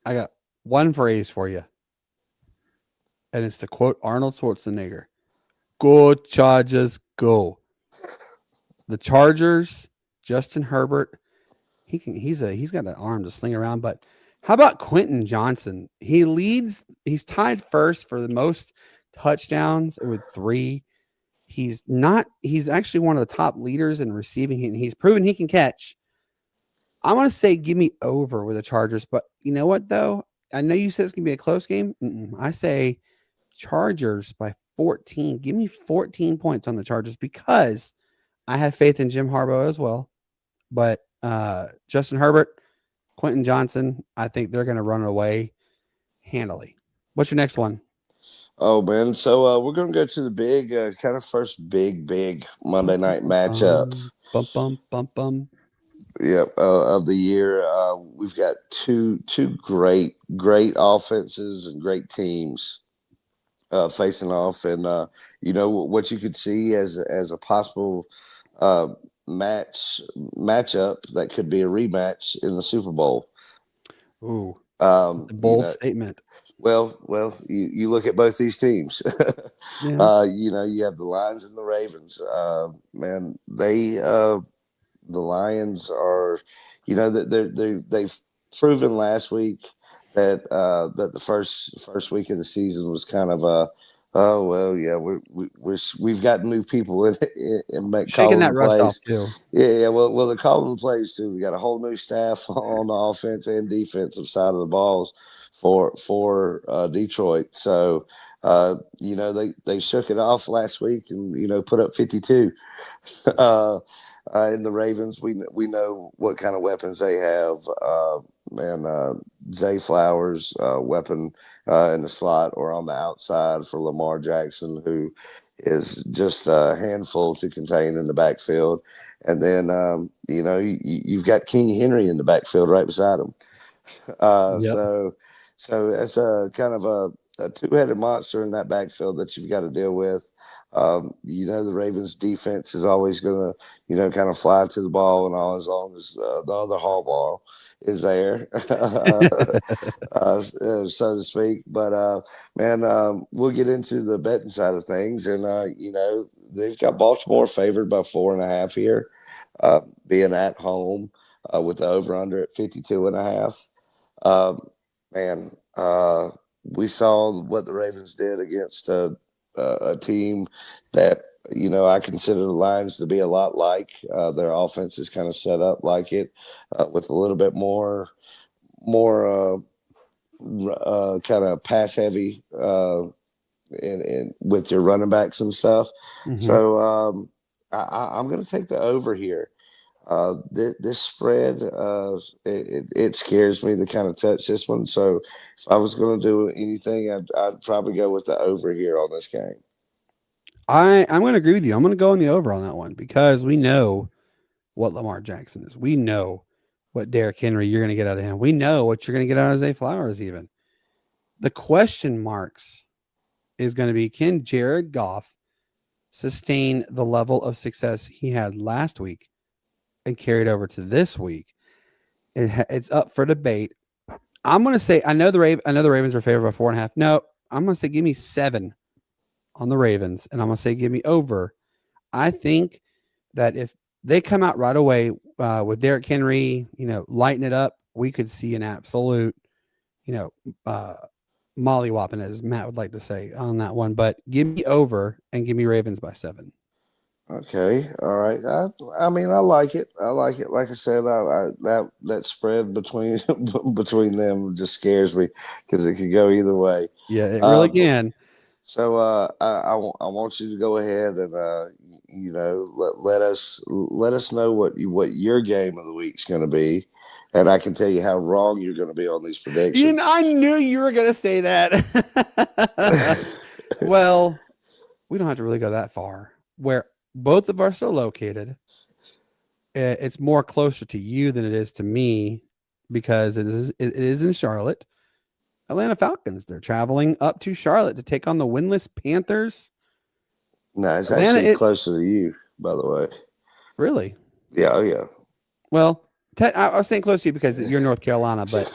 I got one phrase for you, and it's to quote Arnold Schwarzenegger: "Go Chargers, go!" The Chargers, Justin Herbert, he's got an arm to sling around. But how about Quentin Johnson? He's tied first for the most touchdowns with 3. He's actually one of the top leaders in receiving, and he's proven he can catch. I'm going to say give me over with the Chargers, but you know what, though? I know you said it's going to be a close game. I say Chargers by 14. Give me 14 points on the Chargers because I have faith in Jim Harbaugh as well. But Justin Herbert, Quentin Johnson, I think they're going to run away handily. What's your next one? Oh, man. So we're going to go to the big, kind of first big Monday night matchup. Bum. Yep, of the year. We've got two great offenses and great teams facing off. And, what you could see as a possible matchup that could be a rematch in the Super Bowl. Ooh, bold statement. Well, you look at both these teams. Yeah. You have the Lions and the Ravens. Man, the Lions are, that they've proven last week that the first week of the season was kind of Oh well, yeah, we've got new people Shaking calling the that rust off plays. too. Yeah. Well, they're calling the plays too. We got a whole new staff on the offense and defensive side of the balls for Detroit. So they shook it off last week and put up 52. uh, in the Ravens, we know what kind of weapons they have. And Zay Flowers, weapon in the slot or on the outside for Lamar Jackson, who is just a handful to contain in the backfield. And then you've got King Henry in the backfield right beside him. Uh, Yep. so so it's a kind of a two-headed monster in that backfield that you've got to deal with. The Ravens defense is always going to, kind of fly to the ball and all as long as the other hall ball is there, so to speak. But man, we'll get into the betting side of things, and they've got Baltimore favored by 4.5 here, being at home with the over/under at 52.5. Um, man, we saw what the Ravens did against a team that I consider the Lions to be a lot like. Their offense is kind of set up like it, with a little bit more kind of pass heavy, in with your running backs and stuff. Mhm. So I'm going to take the over here. This spread, it scares me to kind of touch this one. So if I was going to do anything, I'd probably go with the over here on this game. I'm going to agree with you. I'm going to go in the over on that one because we know what Lamar Jackson is. We know what Derrick Henry you're going to get out of him. We know what you're going to get out of Zay Flowers even. The question marks is going to be, can Jared Goff sustain the level of success he had last week and carry it over to this week? It's up for debate. I'm going to say I know the Ravens are favored by 4.5. No, I'm going to say give me 7 on the Ravens, and I'm going to say give me over. I think that if they come out right away with Derrick Henry, lighting it up, we could see an absolute, mollywhopping, as Matt would like to say on that one. But give me over and give me Ravens by 7. Okay, all right. I mean, I like it. I like it. Like I said, that spread between between them just scares me because it could go either way. Yeah, it really But can. So I want you to go ahead and let us know what your game of the week is going to be, and I can tell you how wrong you're going to be on these predictions. I knew you were going to say that. Well, we don't have to really go that far. Where both of us are located, it's more closer to you than it is to me because it is in Charlotte. Atlanta Falcons. They're traveling up to Charlotte to take on the winless Panthers. No, it's Atlanta, actually closer to you, by the way. Really? Yeah, oh yeah. Well, I was saying close to you because you're North Carolina, but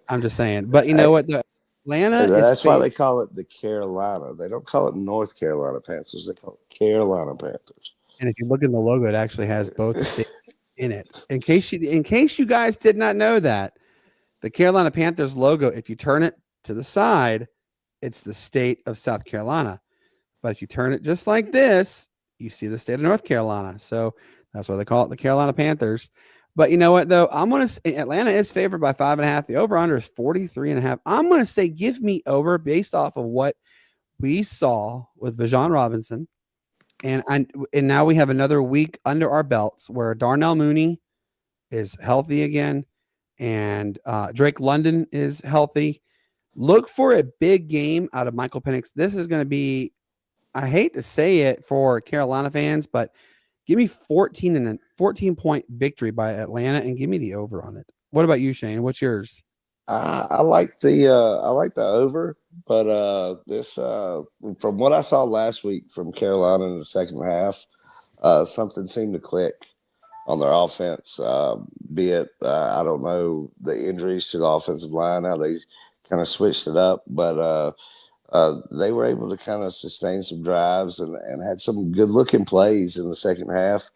I'm just saying. But you know what? Atlanta is. That's why they call it the Carolina. They don't call it North Carolina Panthers. They call it Carolina Panthers. And if you look in the logo, it actually has both states in it. In case you guys did not know that, the Carolina Panthers logo, if you turn it to the side, it's the state of South Carolina. But if you turn it just like this, you see the state of North Carolina. So that's why they call it the Carolina Panthers. But you know what, though? I'm going to say Atlanta is favored by 5.5. The over-under is 43.5. I'm going to say give me over based off of what we saw with Bijan Robinson. And now we have another week under our belts where Darnell Mooney is healthy again and Drake London is healthy. Look for a big game out of Michael Penix. This is going to be, I hate to say it for Carolina fans, but give me 14-point victory by Atlanta and give me the over on it. What about you, Shane? What's yours? I like the over, but this from what I saw last week from Carolina in the second half, something seemed to click on their offense. Be it I don't know, the injuries to the offensive line, how they kind of switched it up, but they were able to kind of sustain some drives and had some good looking plays in the second half.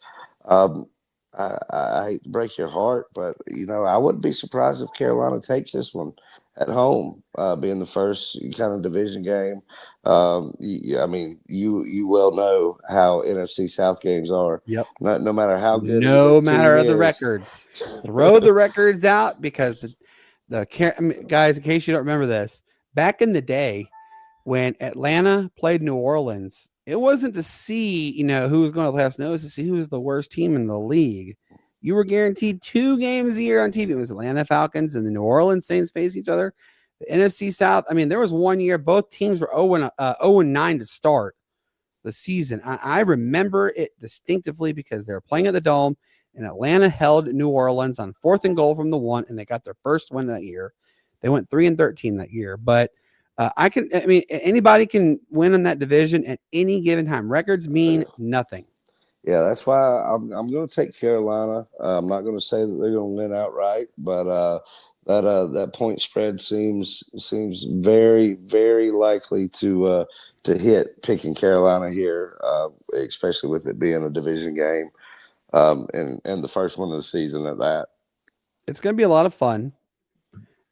I hate to break your heart, but I wouldn't be surprised if Carolina takes this one at home, being the first kind of division game. I mean, you well know how NFC South games are. Yep. No matter how good either No team matter the is. records, throw the records out because guys, in case you don't remember this, back in the day when Atlanta played New Orleans, it wasn't to see, who was going to playoffs. No, it was to see who was the worst team in the league. You were guaranteed 2 games a year on TV. It was Atlanta Falcons and the New Orleans Saints face each other. The NFC South, I mean, there was one year both teams were 0-9 to start the season. I remember it distinctively because they were playing at the Dome, and Atlanta held New Orleans on 4th and goal from the 1, and they got their first win that year. They went 3-13 that year, but anybody can win in that division at any given time. Records mean nothing. Yeah, that's why I'm going to take Carolina. I'm not going to say that they're going to win outright, but that point spread seems very, very likely to hit picking Carolina here, especially with it being a division game, and the first one of the season at that. It's going to be a lot of fun,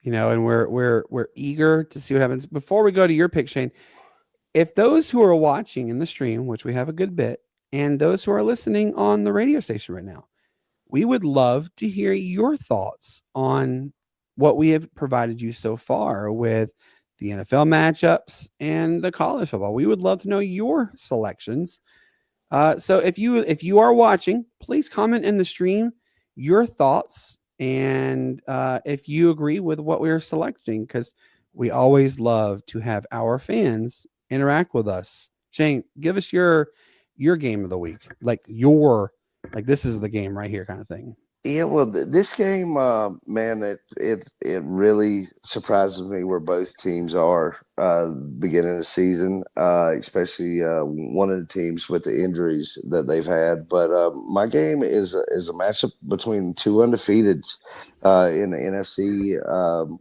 and we're eager to see what happens. Before we go to your pick, Shane, if those who are watching in the stream, which we have a good bit, and those who are listening on the radio station right now, we would love to hear your thoughts on what we have provided you so far with the NFL matchups and the college football. We would love to know your selections. So if you are watching, please comment in the stream your thoughts and if you agree with what we're selecting, because we always love to have our fans interact with us. Shane, give us your game of the week, like this is the game right here kind of thing. Yeah, well, this game, man, it really surprises me where both teams are beginning of the season, especially one of the teams with the injuries that they've had. But my game is a matchup between 2 undefeated in the NFC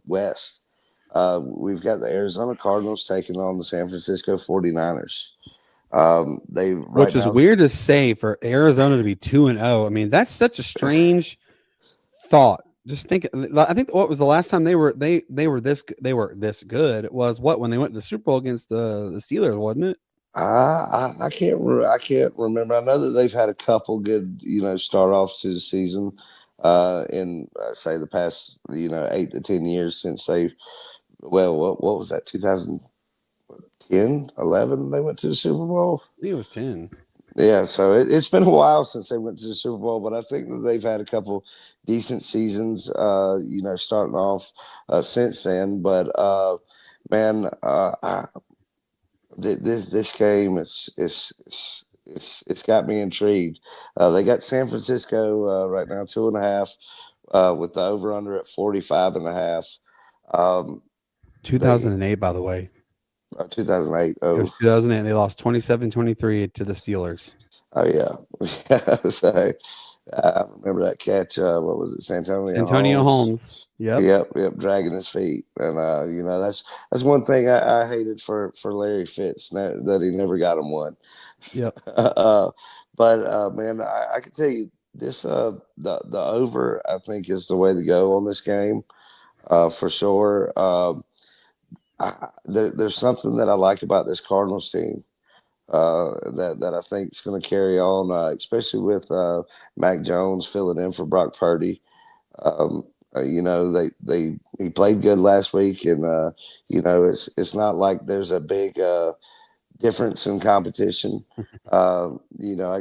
West. We've got the Arizona Cardinals taking on the San Francisco 49ers. Which is weird to say for Arizona to be 2-0. I mean, that's such a strange thought. Just think. I think what was the last time they were this good? It was when they went to the Super Bowl against the Steelers, wasn't it? I can't remember. I know that they've had a couple good start offs to the season in say the past 8 to 10 years since they. Well, what was that? 2010, 11. They went to the Super Bowl. I think it was 10. Yeah, so it's been a while since they went to the Super Bowl, but I think that they've had a couple decent seasons, starting off since then. But man, this game it's got me intrigued. They got San Francisco right now 2.5 with the over under at 45.5. 2008, by the way. 2008. It was 2008. They lost 27-23 to the Steelers. Oh yeah. So I remember that catch. What was it, Santonio Holmes? Yep, dragging his feet, and that's one thing I hated for Larry Fitz that he never got him one. Yep. But man, I can tell you this: the over I think is the way to go on this game, for sure. There's something that I like about this Cardinals team that I think is going to carry on, especially with Mac Jones filling in for Brock Purdy. He played good last week, and it's not like there's a big difference in competition. I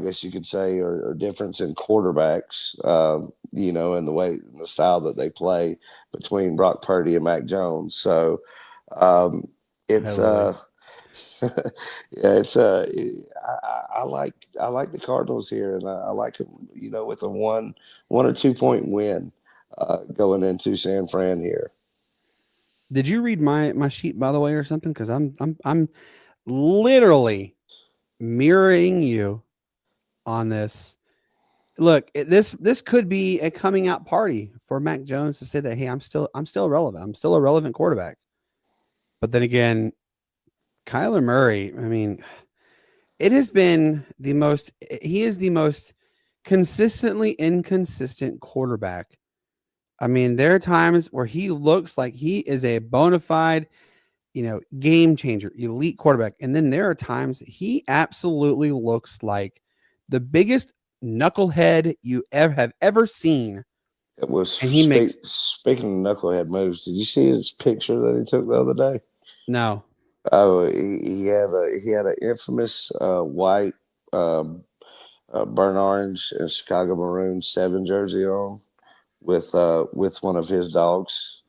guess you could say, or difference in quarterbacks. And the style that they play between Brock Purdy and Mac Jones. So. It's I like the Cardinals here, and I like them, with a 1 or 2 point win going into San Fran here. Did you read my sheet, by the way, or something? Because I'm literally mirroring you on this. Look, this could be a coming out party for Mac Jones to say that, hey, I'm still relevant. I'm still a relevant quarterback. But then again, Kyler Murray, I mean, he is the most consistently inconsistent quarterback. I mean, there are times where he looks like he is a bona fide, game changer, elite quarterback. And then there are times he absolutely looks like the biggest knucklehead you have ever seen. It was And he makes speaking of knucklehead moves. Did you see his picture that he took the other day? no. Oh, he had an infamous white, burnt orange and Chicago Maroon 7 jersey on with one of his dogs.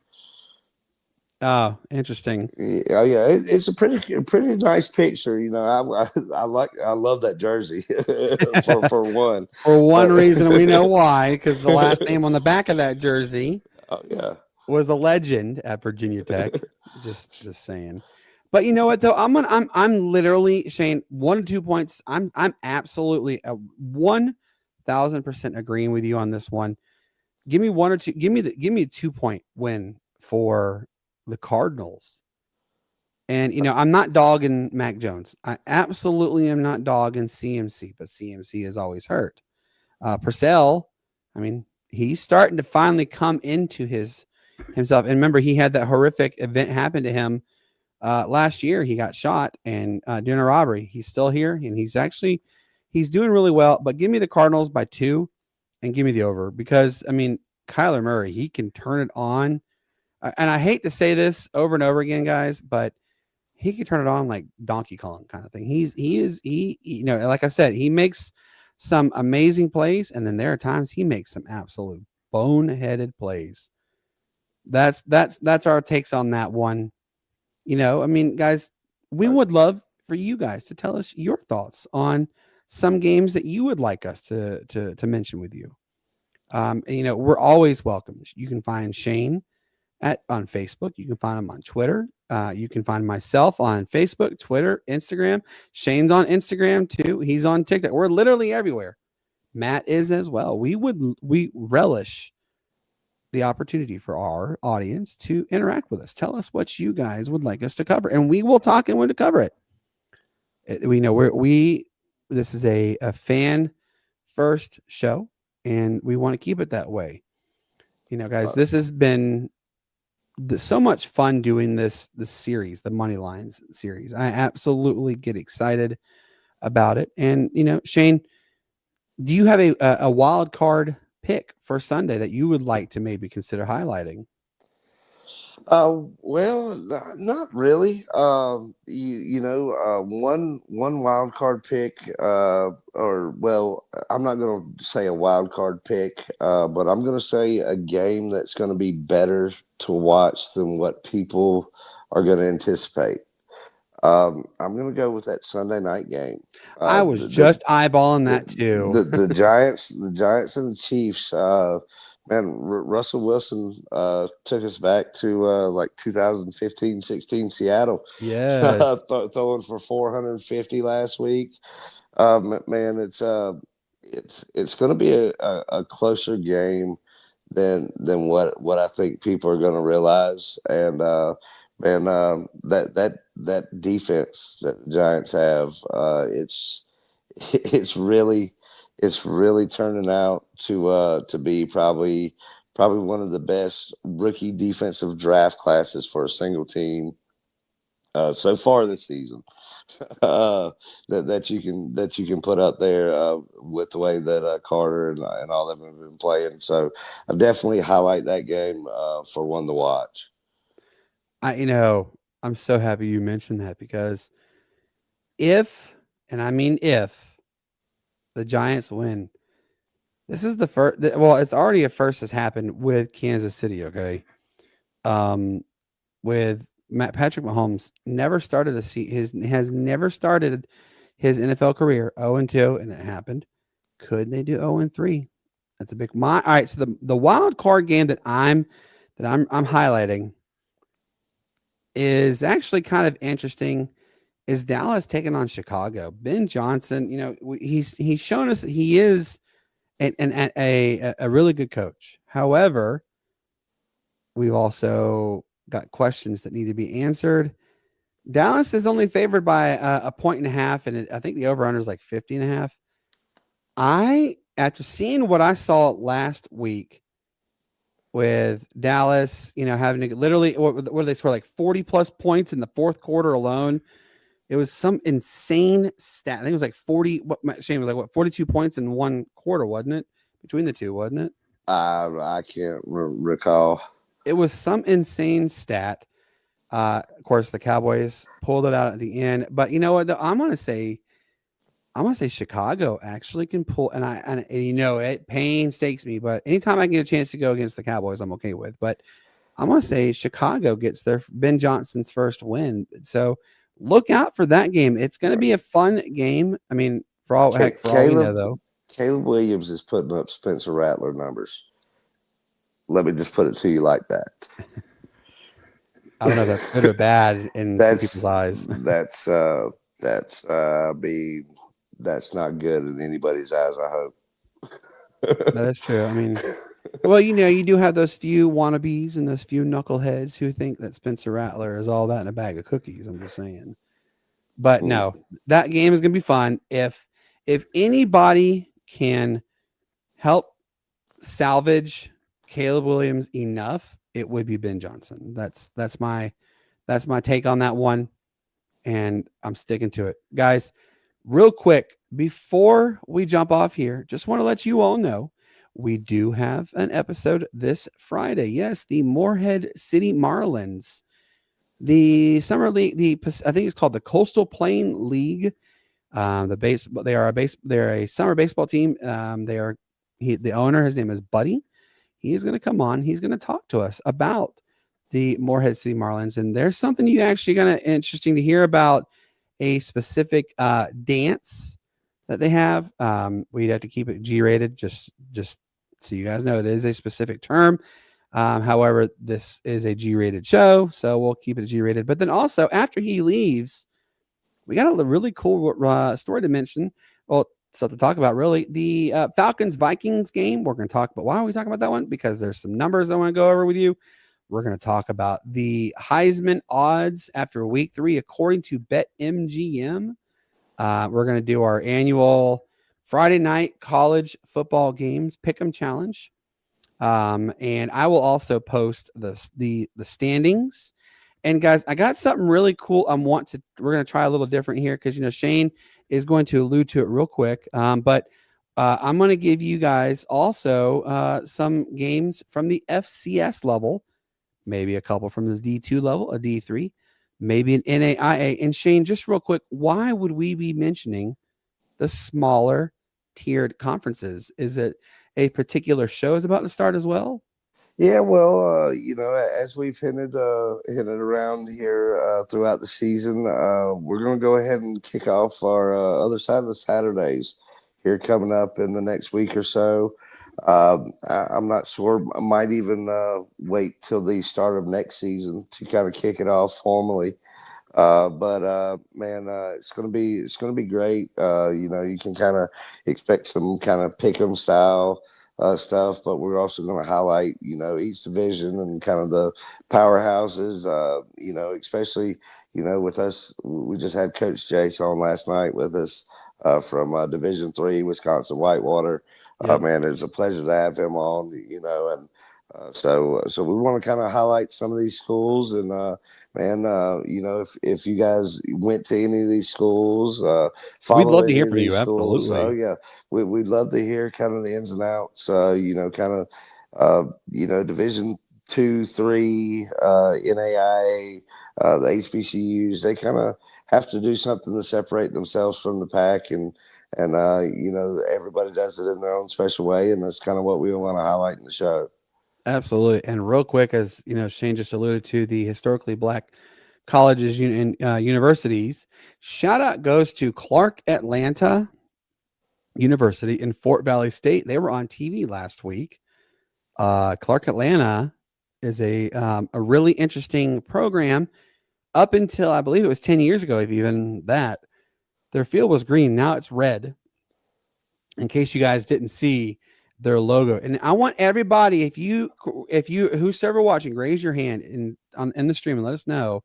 Oh, interesting. Oh yeah, it's a pretty nice picture. I love that jersey for one. For one But reason, we know why, because the last name on the back of that jersey oh yeah, was a legend at Virginia Tech. Just saying. But you know what though? I'm literally, Shane, 1 to 2 points. I'm absolutely 1,000% agreeing with you on this one. Give me one or two. Give me a 2-point win for the Cardinals. And I'm not dogging Mac Jones. I absolutely am not dogging CMC, but CMC is always hurt. Purcell, I mean, he's starting to finally come into himself. And remember, he had that horrific event happen to him last year. He got shot and during a robbery. He's still here, and he's doing really well. But give me the Cardinals by 2, and give me the over, because I mean, Kyler Murray, he can turn it on. And I hate to say this over and over again, guys, but he can turn it on like Donkey Kong kind of thing. He like I said, he makes some amazing plays, and then there are times he makes some absolute boneheaded plays. That's our takes on that one. I mean, guys, we would love for you guys to tell us your thoughts on some games that you would like us to mention with you. And, we're always welcome. You can find Shane on Facebook. You can find him on Twitter. You can find myself on Facebook, Twitter, Instagram. Shane's on Instagram too. He's on TikTok. We're literally everywhere. Matt is as well. We relish the opportunity for our audience to interact with us. Tell us what you guys would like us to cover, and we will talk and when to cover it. We know this is a fan first show, and we want to keep it that way. Guys, this has been so much fun doing this series, the Money Lines series. I absolutely get excited about it. And Shane, do you have a wild card pick for Sunday that you would like to maybe consider highlighting? Well, not really. One wild card pick, I'm not going to say a wild card pick, but I'm going to say a game that's going to be better to watch than what people are going to anticipate. I'm going to go with that Sunday night game. I was just eyeballing that too. The Giants and the Chiefs. Man, Russell Wilson took us back to like 2015-16 Seattle. Yeah, throwing for 450 last week. Man, it's going to be a closer game than what I think people are going to realize. And that defense that the Giants have, it's really turning out to be probably one of the best rookie defensive draft classes for a single team so far this season. that you can put up there with the way that Carter and all of them have been playing. So I definitely highlight that game for one to watch. I'm so happy you mentioned that, because if the Giants win, this is the first. Well, it's already a first has happened with Kansas City. Okay, with Patrick Mahomes has never started his NFL career 0-2, and it happened. Could they do 0-3? That's a big. All right, so the wild card game that I'm highlighting is actually kind of interesting. Is Dallas taking on Chicago? Ben Johnson, he's shown us that he is a really good coach. However, we've also got questions that need to be answered. Dallas is only favored by 1.5 points, and I think the over-under is like 50.5. I after seeing what I saw last week with Dallas, having to literally, what did they score, like 40 plus points in the fourth quarter alone? It was some insane stat. I think it was like 40. Shane was like, 42 points in one quarter, wasn't it? Between the two, wasn't it? I can't recall. It was some insane stat. Of course, the Cowboys pulled it out at the end. But you know what? I'm gonna say Chicago actually can pull. And it painstakes me, but anytime I get a chance to go against the Cowboys, I'm okay with. But I'm gonna say Chicago gets their Ben Johnson's first win. So look out for that game. It's going to be a fun game. I mean, for all we know, though. Caleb Williams is putting up Spencer Rattler numbers. Let me just put it to you like that. I don't know if that's good or bad in some people's eyes. That's not good in anybody's eyes, I hope. No, that's true. I mean, well, you do have those few wannabes and those few knuckleheads who think that Spencer Rattler is all that in a bag of cookies. I'm just saying. But no, that game is going to be fun. If anybody can help salvage Caleb Williams enough, it would be Ben Johnson. That's my take on that one, and I'm sticking to it, guys. Real quick, before we jump off here, just want to let you all know we do have an episode this Friday. Yes, the Morehead City Marlins, the summer league. I think it's called the Coastal Plain League. They're a summer baseball team. The owner, his name is Buddy. He is going to come on. He's going to talk to us about the Morehead City Marlins, and there's something you actually going to interesting to hear about. A specific dance that they have. We'd have to keep it G-rated, just so you guys know it is a specific term. However, this is a G-rated show, so we'll keep it G-rated. But then also, after he leaves, we got a really cool story to mention. Well, stuff to talk about, really. The Falcons-Vikings game, we're going to talk about. Why are we talking about that one? Because there's some numbers I want to go over with you. We're going to talk about the Heisman odds after week 3, according to BetMGM. We're going to do our annual Friday night college football games pick'em challenge. And I will also post the standings. And guys, I got something really cool. We're going to try a little different here because, Shane is going to allude to it real quick. But I'm going to give you guys also some games from the FCS level. Maybe a couple from the D2 level, a D3, maybe an NAIA. And Shane, just real quick, why would we be mentioning the smaller tiered conferences? Is it a particular show is about to start as well? Yeah, well, as we've hinted around here throughout the season, we're going to go ahead and kick off our other side of the Saturdays here coming up in the next week or so. I'm not sure. I might even wait till the start of next season to kind of kick it off formally. But it's gonna be great. You can kind of expect some kind of pick'em style stuff, but we're also going to highlight each division and kind of the powerhouses. Especially with us, we just had Coach Jace on last night with us from Division III Wisconsin Whitewater. Yep. Man, it's a pleasure to have him on, and so we want to kind of highlight some of these schools. And, if you guys went to any of these schools, we'd love to hear from you. Schools, absolutely. yeah, we'd love to hear kind of the ins and outs, Division 2, 3, NAIA, the HBCUs, they kind of have to do something to separate themselves from the pack. And everybody does it in their own special way. And that's kind of what we want to highlight in the show. Absolutely. And real quick, as Shane just alluded to, the historically black colleges and universities, shout out goes to Clark Atlanta University in Fort Valley State. They were on TV last week. Clark Atlanta is a really interesting program. Up until I believe it was 10 years ago, if even that, their field was green. Now it's red. In case you guys didn't see their logo, and I want everybody, if you who's ever watching, raise your hand in the stream and let us know.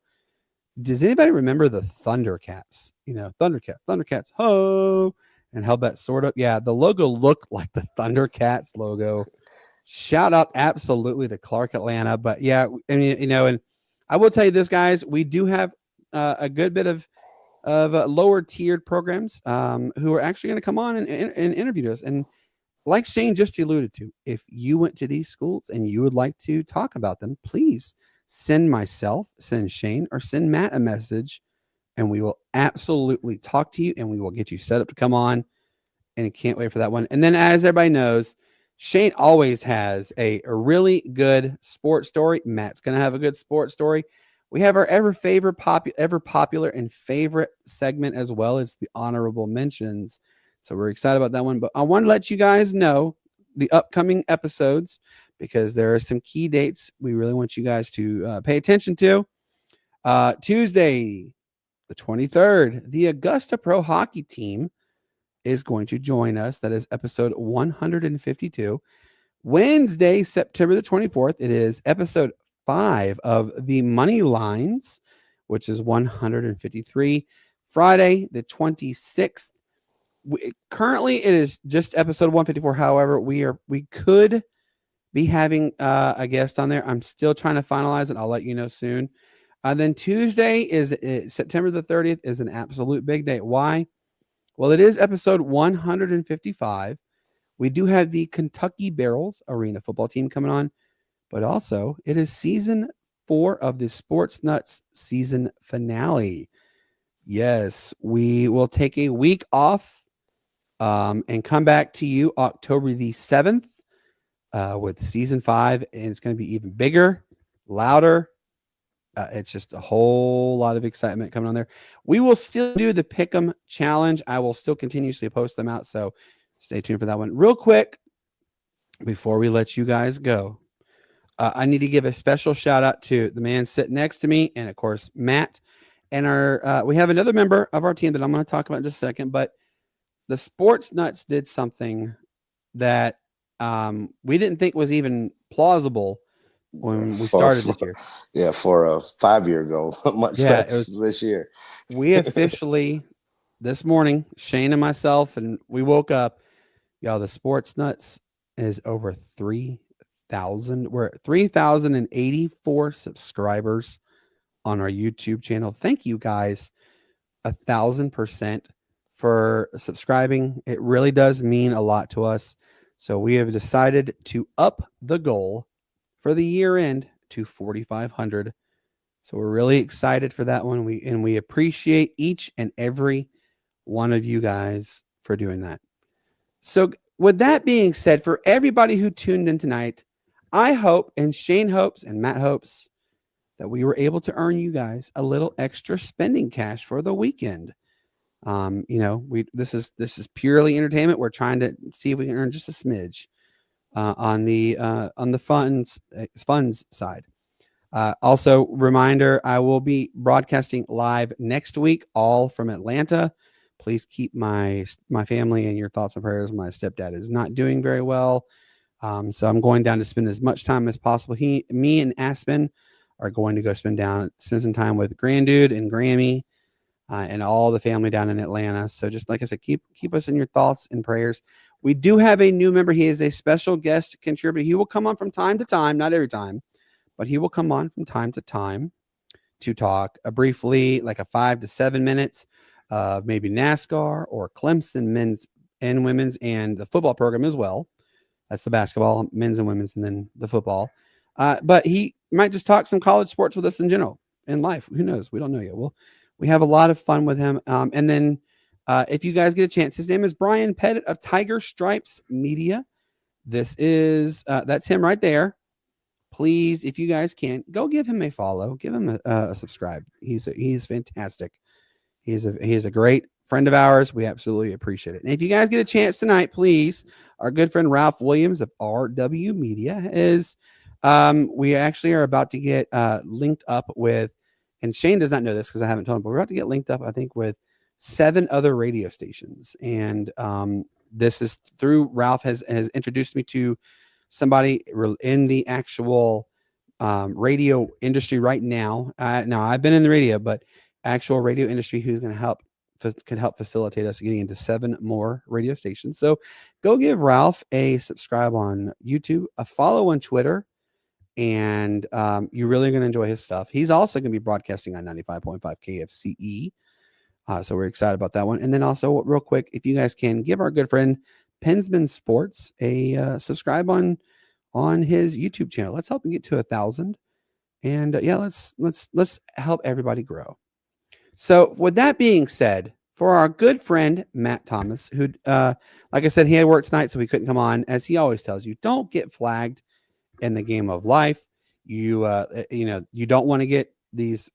Does anybody remember the Thundercats? Thundercats, ho, and held that sword up. Yeah, the logo looked like the Thundercats logo. Shout out absolutely to Clark Atlanta. But yeah, I mean, and I will tell you this, guys, we do have a good bit of lower tiered programs who are actually going to come on and interview us. And like Shane just alluded to, if you went to these schools and you would like to talk about them, please send myself, send Shane, or send Matt a message, and we will absolutely talk to you and we will get you set up to come on. And I can't wait for that one. And then, as everybody knows, Shane always has a really good sports story. Matt's going to have a good sports story. We have our ever popular and favorite segment, as well as the honorable mentions. So we're excited about that one. But I want to let you guys know the upcoming episodes, because there are some key dates we really want you guys to pay attention to. Tuesday, the 23rd, the Augusta Pro Hockey team is going to join us. That is episode 152. Wednesday, September the 24th, it is episode 5 of the Money Lines, which is 153. Friday, the 26th. Currently, it is just episode 154. However, we could be having a guest on there. I'm still trying to finalize it. I'll let you know soon. Then Tuesday is September the 30th is an absolute big day. Why? Well, it is episode 155. We do have the Kentucky Barrels Arena football team coming on, but also it is season 4 of the Sportz Nutz season finale. Yes, we will take a week off and come back to you October the 7th with season 5, and it's going to be even bigger, louder. It's just a whole lot of excitement coming on there. We will still do the Pick'em challenge. I will still continuously post them out, so stay tuned for that one. Real quick, before we let you guys go, I need to give a special shout out to the man sitting next to me, and of course Matt. And we have another member of our team that I'm going to talk about in just a second. But the Sportz Nutz did something that we didn't think was even plausible when we started this year. Yeah, for a 5-year goal, much less this year. We officially, this morning, Shane and myself, and we woke up, y'all, the Sportz Nutz is over 3,000. We're at 3,084 subscribers on our YouTube channel. Thank you guys 1,000% for subscribing. It really does mean a lot to us. So we have decided to up the goal for the year end to 4,500. So we're really excited for that one. We appreciate each and every one of you guys for doing that. So with that being said, for everybody who tuned in tonight, I hope, and Shane hopes, and Matt hopes, that we were able to earn you guys a little extra spending cash for the weekend. This is purely entertainment. We're trying to see if we can earn just a smidge on the funds side. Also, reminder: I will be broadcasting live next week, all from Atlanta. Please keep my family in your thoughts and prayers. My stepdad is not doing very well, so I'm going down to spend as much time as possible. Me and Aspen are going to go spend some time with Grandude and Grammy and all the family down in Atlanta. So just like I said, keep us in your thoughts and prayers. We do have a new member. He is a special guest contributor. He will come on from time to time, not every time, but he will come on from time to time to talk briefly, like a 5 to 7 minutes of maybe NASCAR or Clemson men's and women's, and the football program as well. That's the basketball, men's and women's, and then the football. But he might just talk some college sports with us in general in life. Who knows? We don't know yet. We have a lot of fun with him. And then if you guys get a chance, his name is Brian Pettit of Tiger Stripes Media. This is that's him right there. Please, if you guys can, go give him a follow, give him a subscribe. He's fantastic. He is a great friend of ours. We absolutely appreciate it. And if you guys get a chance tonight, please, our good friend Ralph Williams of RW Media is. We actually are about to get linked up with, and Shane does not know this because I haven't told him, but we're about to get linked up, I think, with 7 other radio stations. And this is through Ralph has introduced me to somebody in the actual radio industry right now. Now, I've been in the radio, but actual radio industry who's going to help could help facilitate us getting into 7 more radio stations. So go give Ralph a subscribe on YouTube, a follow on Twitter, and you're really going to enjoy his stuff. He's also going to be broadcasting on 95.5 KFCE. So we're excited about that one. And then also, real quick, if you guys can give our good friend Pensman Sports a subscribe on his YouTube channel. Let's help him get to 1,000. And yeah, let's help everybody grow. So with that being said, for our good friend Matt Thomas, who like I said, he had work tonight, so he couldn't come on. As he always tells you, don't get flagged in the game of life. You you don't want to get these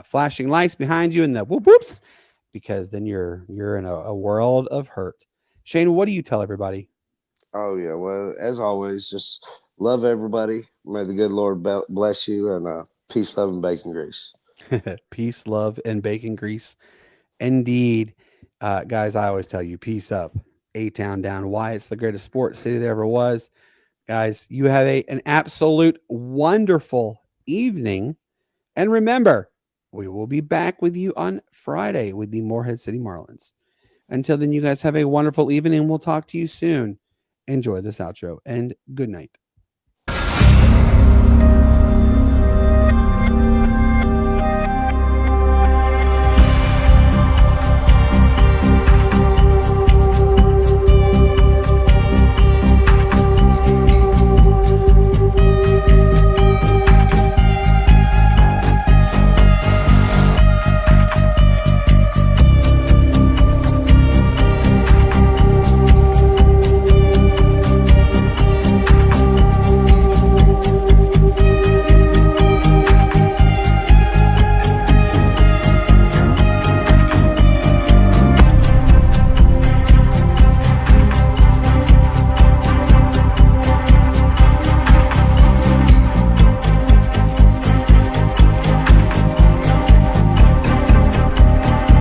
flashing lights behind you and the whoop whoops, because then you're in a world of hurt. Shane, what do you tell everybody? Oh yeah, well, as always, just love everybody. May the good Lord bless you, and peace, love, and bacon grease. Peace, love, and bacon grease. Indeed. Guys, I always tell you, peace up, A-Town down. Why? It's the greatest sports city there ever was. Guys, you have an absolute wonderful evening. And remember, we will be back with you on Friday with the Morehead City Marlins. Until then, you guys have a wonderful evening, and we'll talk to you soon. Enjoy this outro, and good night.